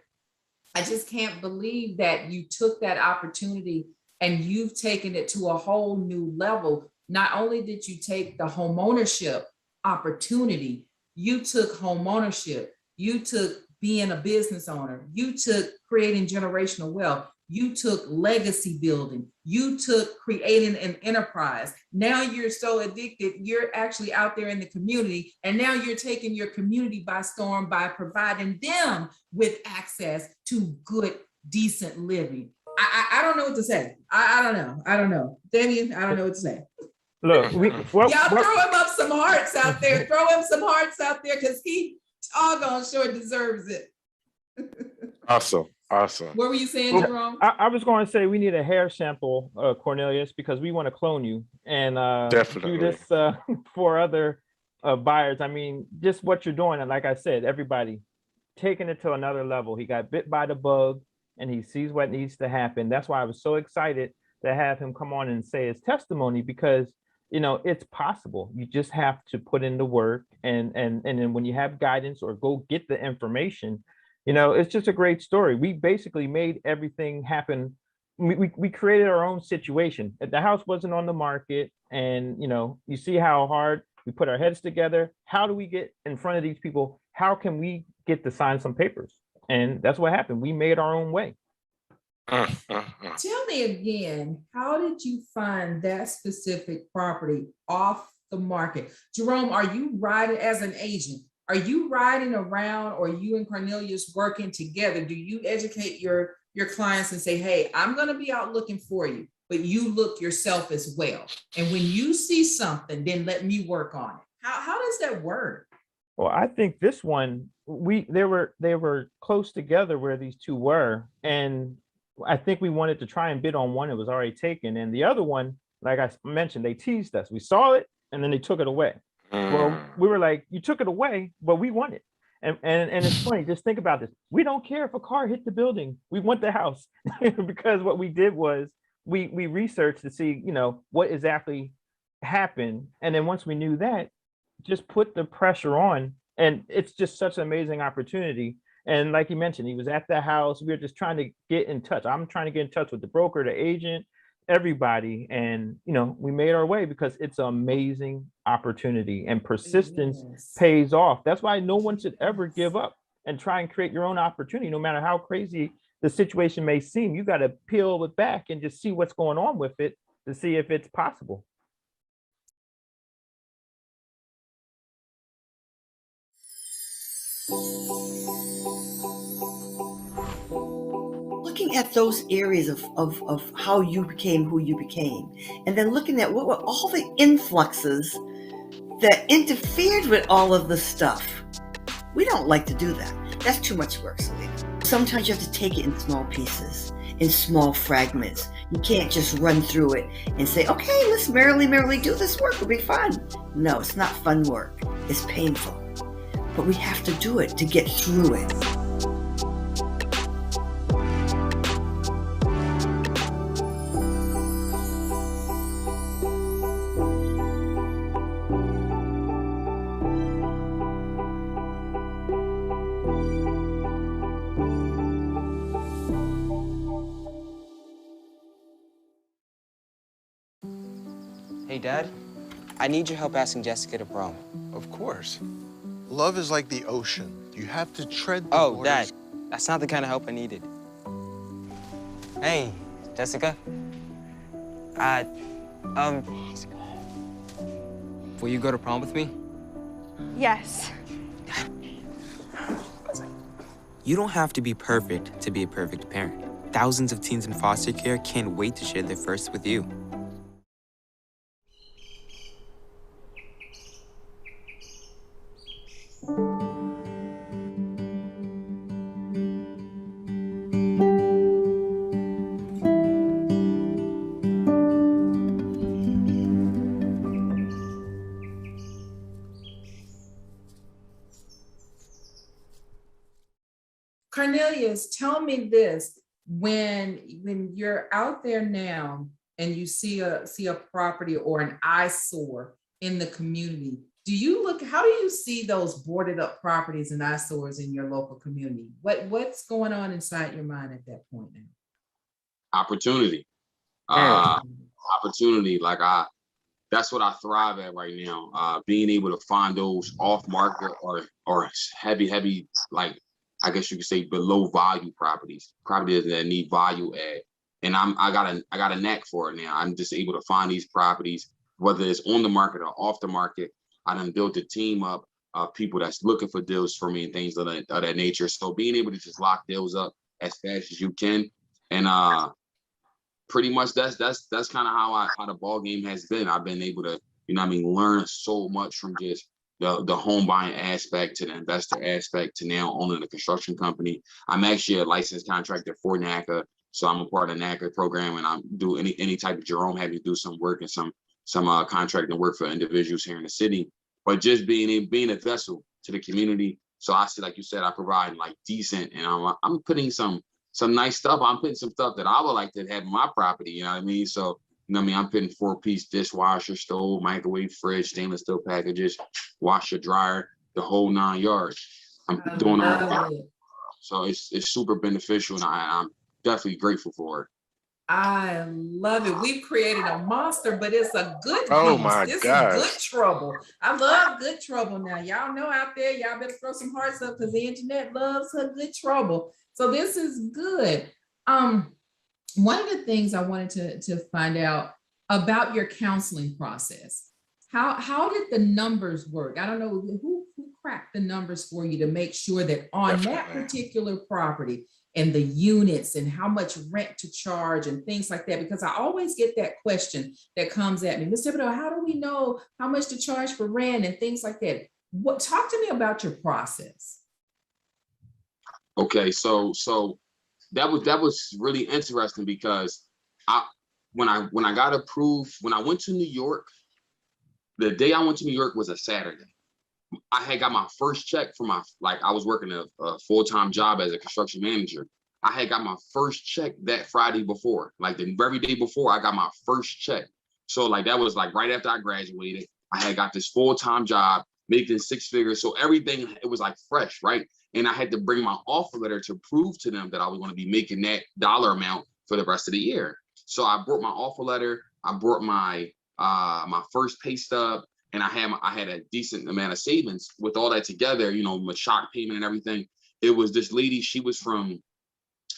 I just can't believe that you took that opportunity and you've taken it to a whole new level. Not only did you take the homeownership opportunity, you took homeownership, you took being a business owner, you took creating generational wealth, you took legacy building, you took creating an enterprise. Now you're so addicted, you're actually out there in the community, and now you're taking your community by storm by providing them with access to good, decent living. I don't know what to say. I don't know. Damien, I don't know what to say.
Look,
Y'all throw him up some hearts out there. Throw him some hearts out there because he doggone sure deserves it.
Awesome.
What were you saying, Jerome?
I was going to say we need a hair sample, Cornelius, because we want to clone you and
Definitely.
do this for other buyers. I mean, just what you're doing, and like I said, everybody taking it to another level. He got bit by the bug, and he sees what needs to happen. That's why I was so excited to have him come on and say his testimony, because it's possible. You just have to put in the work, and then when you have guidance or go get the information, it's just a great story. We basically made everything happen. We created our own situation. The house wasn't on the market, and you see how hard we put our heads together. How do we get in front of these people? How can we get to sign some papers? And that's what happened. We made our own way.
Tell me again, how did you find that specific property off the market? Jerome, are you riding as an agent? Are you riding around, or you and Cornelius working together? Do you educate your clients and say, hey, I'm going to be out looking for you, but you look yourself as well. And when you see something, then let me work on it. How does that work?
Well, I think this one, they were close together where these two were. And I think we wanted to try and bid on one that was already taken. And the other one, like I mentioned, they teased us. We saw it and then they took it away. Well, we were like, you took it away, but we want it. And it's funny, just think about this. We don't care if a car hit the building. We want the house. Because what we did was we researched to see, what exactly happened. And then once we knew that, just put the pressure on. And it's just such an amazing opportunity. And like you mentioned, he was at the house. We were just trying to get in touch. I'm trying to get in touch with the broker, the agent, everybody. And, we made our way because it's an amazing opportunity, and persistence pays off. That's why no one should ever give up and try and create your own opportunity. No matter how crazy the situation may seem, you got to peel it back and just see what's going on with it to see if it's possible.
Looking at those areas of how you became who you became, and then looking at what were all the influxes that interfered with all of the stuff. We don't like to do that. That's too much work, Selena. Sometimes you have to take it in small pieces, in small fragments. You can't just run through it and say, okay, let's merrily do this work. It'll be fun. No, it's not fun work. It's painful. But we have to do it to get through it.
Hey, Dad, I need your help asking Jessica to prom.
Of course. Love is like the ocean. You have to tread the
borders. Dad, that's not the kind of help I needed. Hey, Jessica. Will you go to prom with me?
Yes.
You don't have to be perfect to be a perfect parent. Thousands of teens in foster care can't wait to share their first with you.
Cornelius, tell me this: when you're out there now and you see a property or an eyesore in the community, how do you see those boarded up properties and eyesores in your local community? What's going on inside your mind at that point now?
Opportunity. Opportunity. Like that's what I thrive at right now. Being able to find those off market or heavy, like I guess you could say below value properties that need value add. And I got a knack for it now. I'm just able to find these properties, whether it's on the market or off the market. I done built a team up of people that's looking for deals for me and things of that nature. So being able to just lock deals up as fast as you can, and pretty much that's kind of how the ball game has been. I've been able to, learn so much from just the home buying aspect to the investor aspect to now owning a construction company. I'm actually a licensed contractor for NACA, so I'm a part of the NACA program, and I do any type of Jerome had me do some work and some contracting work for individuals here in the city. But just being a vessel to the community. So I see, like you said, I provide like decent, and I'm putting some nice stuff. I'm putting some stuff that I would like to have in my property. You know what I mean? So I'm putting 4-piece dishwasher, stove, microwave, fridge, stainless steel packages, washer, dryer, the whole 9 yards. I'm doing all. So it's super beneficial, and I'm definitely grateful for it.
I love it. We've created a monster, but it's a good
Oh
beast.
my
This
gosh.
is good trouble. I love good trouble now. Y'all know out there, y'all better throw some hearts up because the internet loves her good trouble. So this is good. One of the things I wanted to find out about your counseling process. How did the numbers work? I don't know who cracked the numbers for you to make sure that on that particular property and the units and how much rent to charge and things like that, because I always get that question that comes at me, Ms. Thibodeau, how do we know how much to charge for rent and things like that? Talk to me about your process.
Okay, so that was really interesting because when I got approved, when I went to New York, the day I went to New York was a Saturday. I had got my first check for I was working a full-time job as a construction manager. I had got my first check that Friday before, like the very day before I got my first check. So like that was like right after I graduated. I had got this full-time job, making 6 figures. So everything, it was like fresh, right? And I had to bring my offer letter to prove to them that I was going to be making that dollar amount for the rest of the year. So I brought my offer letter, I brought my first pay stub, and I had a decent amount of savings. With all that together, my shock payment and everything. It was this lady,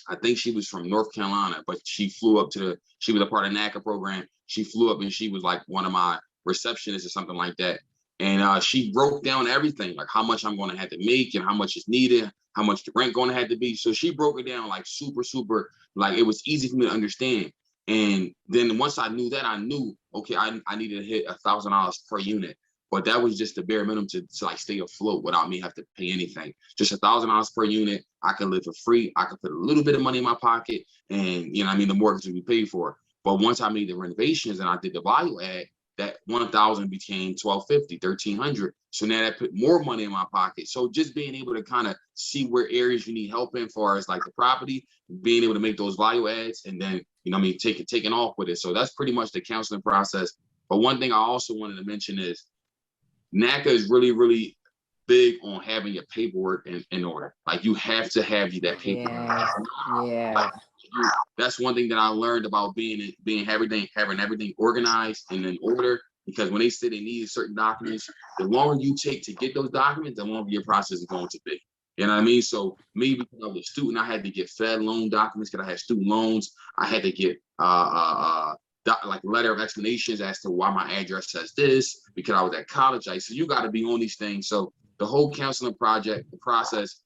I think she was from North Carolina, but she flew up she was a part of the NACA program. She flew up and she was like one of my receptionists or something like that. And she broke down everything, like how much I'm going to have to make and how much is needed, how much the rent going to have to be. So she broke it down like super, like it was easy for me to understand. And then once I knew that, I knew, okay, I needed to hit $1,000 per unit. But that was just the bare minimum to like stay afloat without me have to pay anything. Just $1,000 per unit. I could live for free. I could put a little bit of money in my pocket, and the mortgage would be paid for. But once I made the renovations and I did the value add, that 1,000 became 1,250, 1,300. So now that put more money in my pocket. So just being able to kind of see where areas you need help in, far as like the property, being able to make those value adds, and then taking off with it. So that's pretty much the counseling process. But one thing I also wanted to mention is NACA is really, really big on having your paperwork in order. Like you have to have that paperwork.
Yeah.
That's one thing that I learned about having everything organized and in order. Because when they say they need certain documents, the longer you take to get those documents, the longer your process is going to be. You know what I mean? So me, because I was a student, I had to get Fed loan documents because I had student loans. I had to get like letter of explanations as to why my address says this, because I was at college. So you got to be on these things. So the whole counseling process,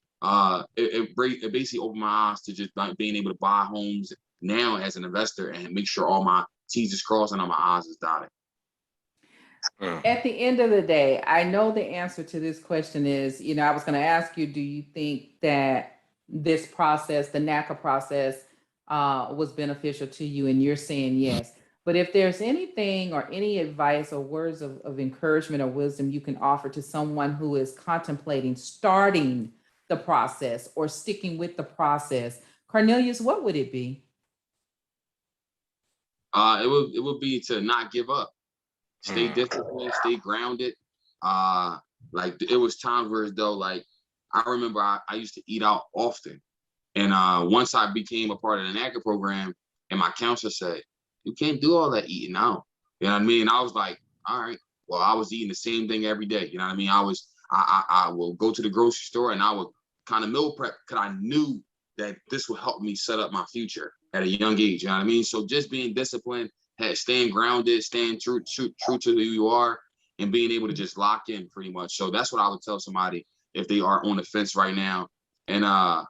it basically opened my eyes to just being able to buy homes now as an investor and make sure all my T's is crossed and all my I's is dotted.
At the end of the day, I know the answer to this question is, I was going to ask you, do you think that this process, the NACA process, was beneficial to you? And you're saying yes. But if there's anything or any advice or words of encouragement or wisdom you can offer to someone who is contemplating starting the process or sticking with the process, Cornelius, what would it be?
It would be to not give up. Stay disciplined, stay grounded, Like it was times where as though like I remember I used to eat out often. And once I became a part of the NACA program, and my counselor said, you can't do all that eating out. You know what I mean? I was like, all right, well, I was eating the same thing every day. You know what I mean? I will go to the grocery store and I would kind of meal prep because I knew that this would help me set up my future at a young age. You know what I mean? So just being disciplined, staying grounded, staying true to who you are, and being able to just lock in pretty much. So that's what I would tell somebody if they are on the fence right now. And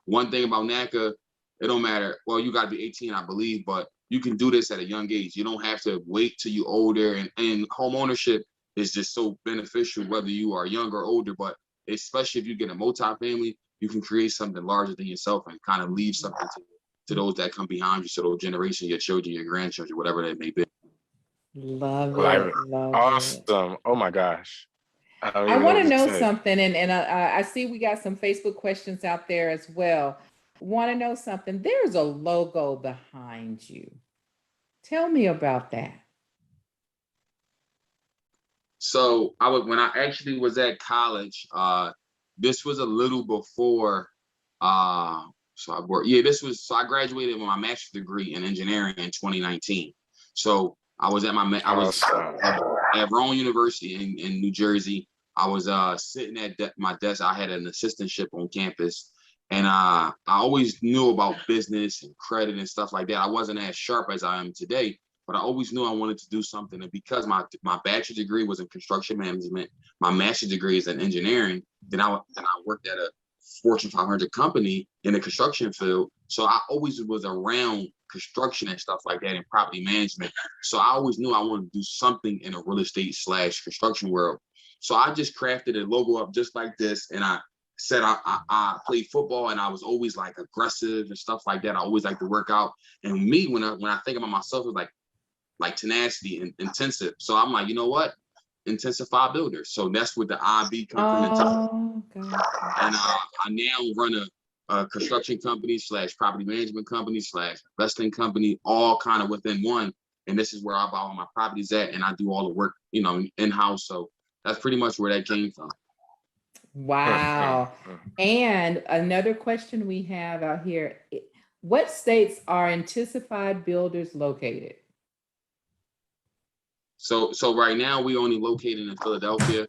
one thing about NACA, it don't matter. Well, you got to be 18, I believe, but you can do this at a young age. You don't have to wait till you're older. And home ownership is just so beneficial, whether you are young or older. But especially if you get a multi-family, you can create something larger than yourself and kind of leave something to those that come behind you, so those generation, your children, your grandchildren, whatever that may be.
Love
Like,
it. Love it.
awesome. Oh my gosh.
I want to know something, and I see we got some Facebook questions out there as well. Want to know something? There's a logo behind you. Tell me about that.
So when I actually was at college, this was a little before. So I graduated with my master's degree in engineering in 2019. So I was at at Rowan University in New Jersey. I was sitting at my desk. I had an assistantship on campus, and I always knew about business and credit and stuff like that. I wasn't as sharp as I am today, but I always knew I wanted to do something. And because my bachelor's degree was in construction management, my master's degree is in engineering, then I worked at a Fortune 500 company in the construction field. So I always was around construction and stuff like that and property management. So I always knew I wanted to do something in a real estate / construction world. So I just crafted a logo up just like this. And I said I played football and I was always like aggressive and stuff like that. I always like to work out. And me, when I think about myself, it's like tenacity and intensive. So I'm like, you know what? Intensify Builders. So that's what the IB comes from. And I now run a construction company / property management company / investing company, all kind of within one. And this is where I buy all my properties at, and I do all the work, in-house. So that's pretty much where that came from.
Wow. And another question we have out here, what states are Intensified Builders located?
So right now we only located in Philadelphia.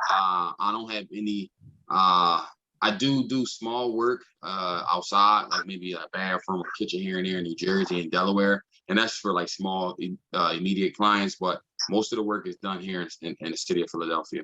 I don't have any. I do small work outside, like maybe a bathroom or kitchen here and there in New Jersey and Delaware, and that's for like small immediate clients. But most of the work is done here in the city of Philadelphia.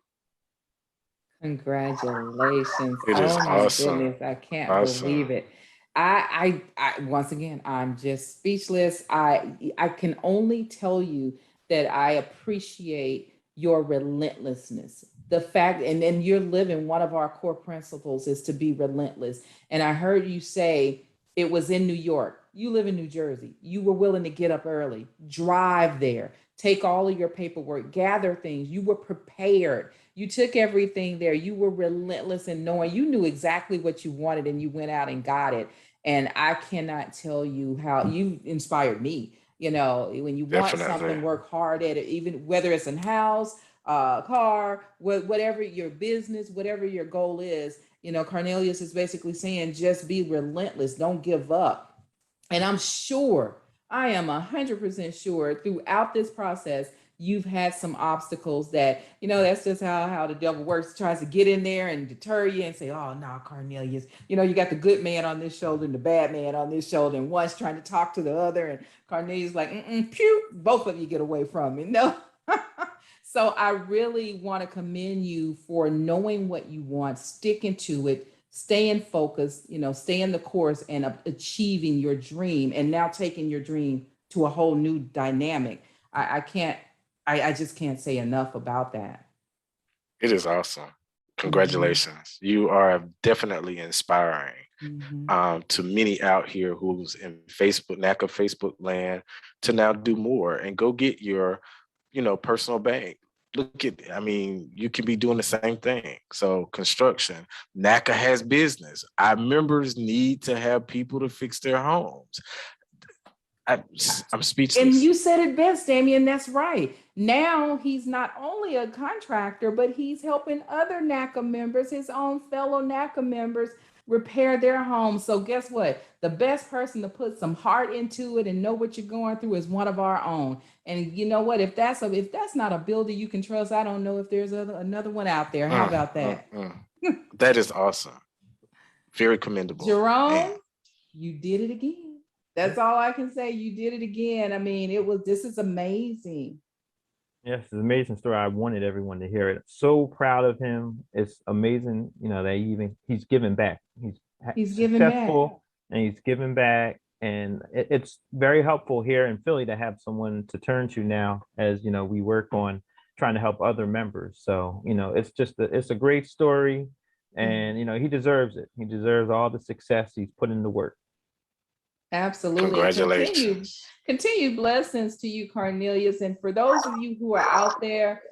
Congratulations!
It is
my
awesome.
goodness, I can't
Awesome.
believe it. I once again, I'm just speechless. I can only tell you that I appreciate your relentlessness. The fact, and then you're living, one of our core principles is to be relentless. And I heard you say it was in New York. You live in New Jersey. You were willing to get up early, drive there, take all of your paperwork, gather things. You were prepared. You took everything there. You were relentless in knowing you knew exactly what you wanted and you went out and got it. And I cannot tell you how you inspired me. When you want something, work hard at it, even whether it's a house, car, whatever your business, whatever your goal is. Cornelius is basically saying, just be relentless. Don't give up. And I'm sure, I am 100% sure throughout this process, you've had some obstacles that, that's just how the devil works, tries to get in there and deter you and say, oh, no, Cornelius, you got the good man on this shoulder and the bad man on this shoulder, and one's trying to talk to the other, and Cornelius like, pew, both of you get away from me. No. So I really want to commend you for knowing what you want, sticking to it, staying focused, staying the course and achieving your dream, and now taking your dream to a whole new dynamic. I just can't say enough about that.
It is awesome. Congratulations. You are definitely inspiring to many out here who's in NACA Facebook land to now do more and go get your, personal bank. You can be doing the same thing. So construction, NACA has business. Our members need to have people to fix their homes. I'm speechless.
And you said it best, Damien. That's right. Now he's not only a contractor, but he's helping other NACA members, his own fellow NACA members, repair their homes. So guess what? The best person to put some heart into it and know what you're going through is one of our own. And you know what? If that's not a builder you can trust, I don't know if there's another one out there. How about that?
That is awesome. Very commendable.
Jerome,
Man.
you did it again. That's all I can say. You did it again. I mean, this is amazing.
Yes, it's an amazing story. I wanted everyone to hear it. So proud of him. It's amazing, that he's giving back.
He's giving back.
Successful and he's giving back. And it's very helpful here in Philly to have someone to turn to now as, we work on trying to help other members. So, it's a great story and, he deserves it. He deserves all the success he's put in the work.
Absolutely.
Congratulations.
Continued blessings to you, Cornelius. And for those of you who are out there,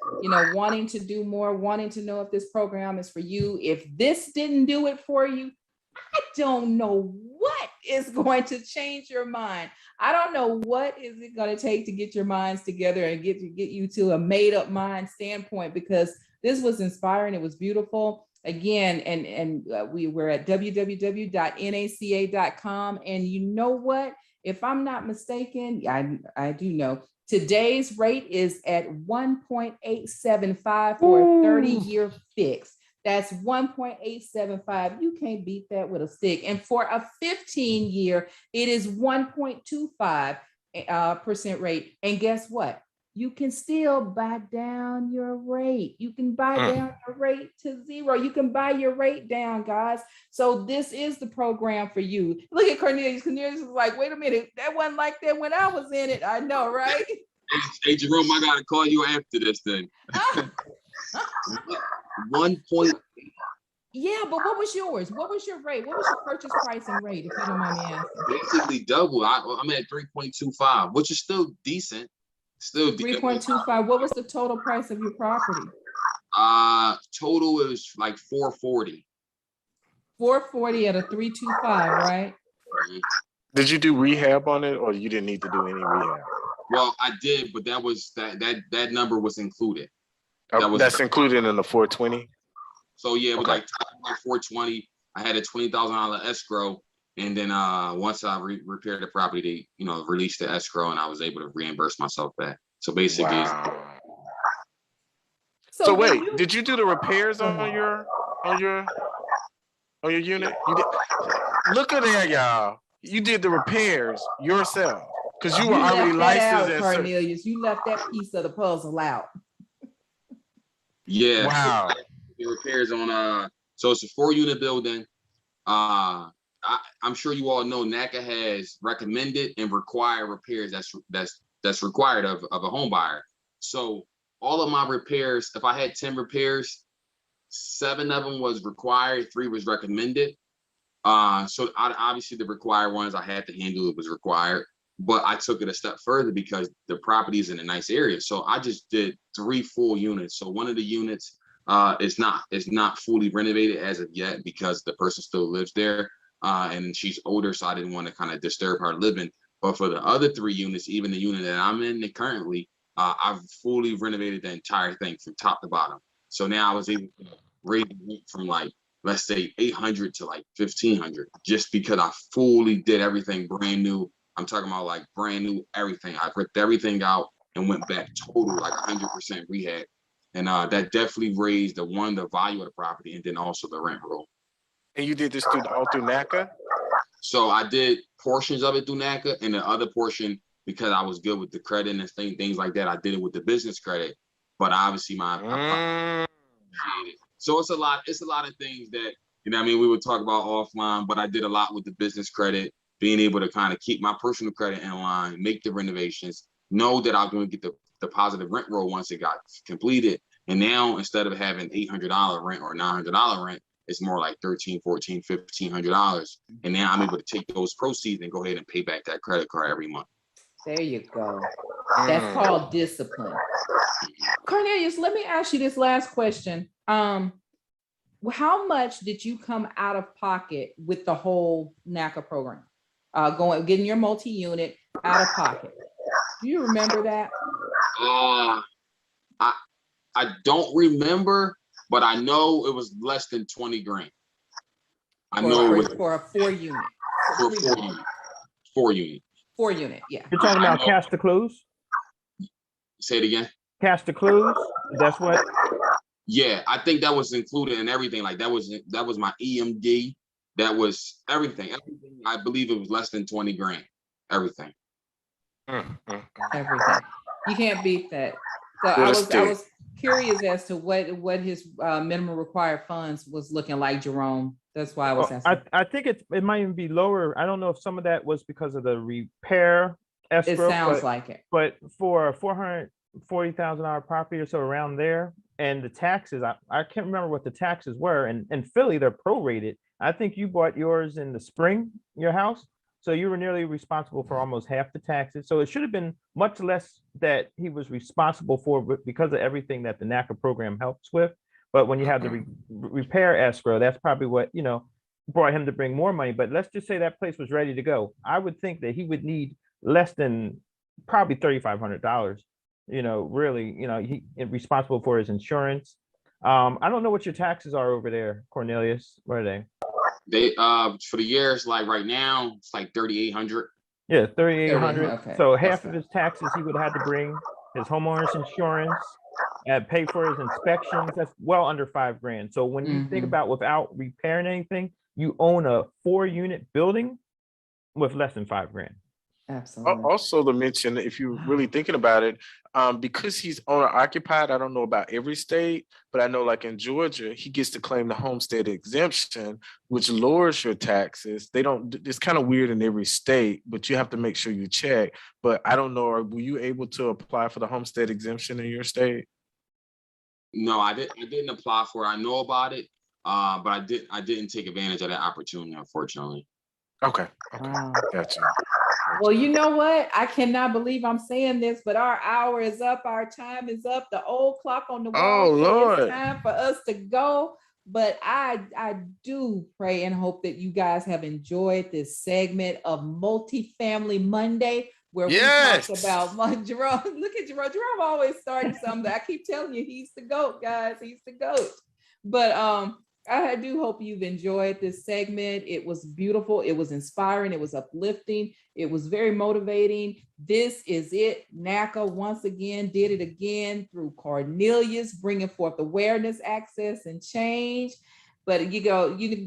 wanting to do more, wanting to know if this program is for you, if this didn't do it for you, I don't know what is going to change your mind. I don't know what is it going to take to get your minds together and get you to a made up mind standpoint, because this was inspiring. It was beautiful. Again, and we were at www.naca.com. And you know what? If I'm not mistaken, I do know, today's rate is at 1.875 for a 30-year fix. That's 1.875. You can't beat that with a stick. And for a 15-year, it is 1.25% rate. And guess what? You can still buy down your rate. You can buy down your rate to zero. You can buy your rate down, guys. So this is the program for you. Look at Cornelius. Cornelius was like, wait a minute, that wasn't like that when I was in it. I know, right?
Hey, Jerome, I gotta call you after this then. 1 point.
Yeah, but what was yours? What was your rate? What was your purchase price and rate, if you don't mind me asking?
Basically double. I'm at 3.25, which is still decent. Still
3.25. What was the total price of your property?
Total is like 440.
440 at a 3.25, right?
Did you do rehab on it, or you didn't need to do any rehab?
Well, I did, but that number was included.
That's included in the 420.
So yeah, it was like 420. I had a $20,000 escrow. And then once I repaired the property, they, released the escrow, and I was able to reimburse myself back. So basically,
wow. So wait, did you do the repairs on your unit? You did. Look at there, y'all. You did the repairs yourself because you were already licensed.
Out, Cornelius, you left that piece of the puzzle out.
Yeah.
Wow.
The repairs on so it's a 4-unit building. I'm sure you all know NACA has recommended and required repairs that's required of a home buyer. So all of my repairs, if I had 10 repairs, 7 of them was required, 3 was recommended. So obviously the required ones I had to handle, it was required, but I took it a step further because the property is in a nice area. So I just did 3 full units. So one of the units is not fully renovated as of yet because the person still lives there. And she's older, so I didn't want to kind of disturb her living. But for the other 3 units, even the unit that I'm in currently, I've fully renovated the entire thing from top to bottom. So now I was able to raise it from like, let's say 800 to like 1,500, just because I fully did everything brand new. I'm talking about like brand new everything. I ripped everything out and went back total like 100% rehab. And that definitely raised the value of the property and then also the rent roll.
And you did this all through NACA?
So I did portions of it through NACA, and the other portion, because I was good with the credit and things like that, I did it with the business credit. But obviously so it's a lot of things that, we would talk about offline, but I did a lot with the business credit, being able to kind of keep my personal credit in line, make the renovations, know that I'm going to get the positive rent roll once it got completed. And now instead of having $800 rent or $900 rent, it's more like $1,300, $1,400, $1,500. And now I'm able to take those proceeds and go ahead and pay back that credit card every month.
There you go. That's called discipline. Cornelius, let me ask you this last question. How much did you come out of pocket with the whole NACA program? getting your multi-unit out of pocket. Do you remember that?
I don't remember, but I know it was less than 20 grand. I know it was
for a 4-unit.
for 4 unit. 4 unit.
4-unit, yeah.
You're talking about cash to close?
Say it again.
Cash to close? That's what?
Yeah, I think that was included in everything. Like that was my EMD. That was everything. Everything. I believe it was less than 20 grand. Everything.
Everything. You can't beat that. So I was curious as to what his minimum required funds was looking like, Jerome. That's why I was asking.
I think it might even be lower. I don't know if some of that was because of the repair escrow.
It sounds like it.
But for a $440,000 property or so around there, and the taxes, I can't remember what the taxes were. And in Philly, they're prorated. I think you bought yours in the spring, your house. So you were nearly responsible for almost half the taxes. So it should have been much less that he was responsible for because of everything that the NACA program helps with. But when you have the repair escrow, that's probably what, brought him to bring more money. But let's just say that place was ready to go. I would think that he would need less than probably $3,500, really, he responsible for his insurance. I don't know what your taxes are over there, Cornelius. What are they?
They for the years, like right now, it's like 3,800.
Yeah, 3,800.
Okay.
So half of his taxes he would have to bring, his homeowner's insurance, pay for his inspections. That's well under $5 grand. So when you think about without repairing anything, you own a 4-unit building with less than $5 grand.
Absolutely.
Also to mention, if you're really thinking about it, because he's owner occupied, I don't know about every state, but I know like in Georgia, he gets to claim the homestead exemption, which lowers your taxes. It's kind of weird in every state, but you have to make sure you check. But I don't know, were you able to apply for the homestead exemption in your state?
No, I didn't apply for it. I know about it, but I didn't take advantage of that opportunity, unfortunately.
Okay.
Wow.
Gotcha.
Well, you know what? I cannot believe I'm saying this, but our hour is up. Our time is up. The old clock on the wall.
Oh, Lord.
It's time for us to go. But I do pray and hope that you guys have enjoyed this segment of Multifamily Monday, where we talked about Jerome. Look at Jerome. Jerome always starting something. I keep telling you, he's the GOAT, guys. He's the GOAT. But I do hope you've enjoyed this segment. It was beautiful. It was inspiring. It was uplifting. It was very motivating. This is it. NACA once again did it again through Cornelius, bringing forth awareness, access, and change. But you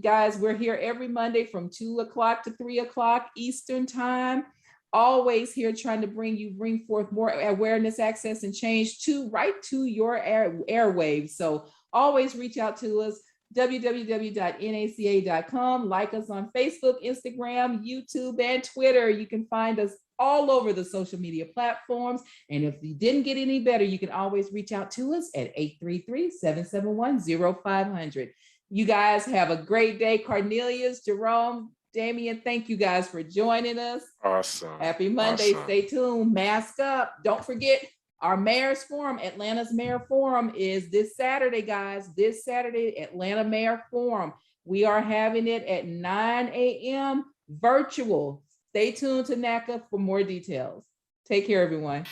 guys, we're here every Monday from 2 o'clock to 3 o'clock Eastern time. Always here trying to bring forth more awareness, access, and change right to your airwaves. So always reach out to us. www.naca.com. Like us on Facebook, Instagram, YouTube, and Twitter. You can find us all over the social media platforms. And if you didn't get any better, you can always reach out to us at 833-771-0500. You guys have a great day. Cornelius, Jerome, Damian, thank you guys for joining us.
Awesome.
Happy Monday.
Awesome.
Stay tuned. Mask up. Don't forget, our Mayor's Forum, Atlanta's Mayor Forum, is this Saturday, guys. This Saturday, Atlanta Mayor Forum. We are having it at 9 a.m. virtual. Stay tuned to NACA for more details. Take care, everyone.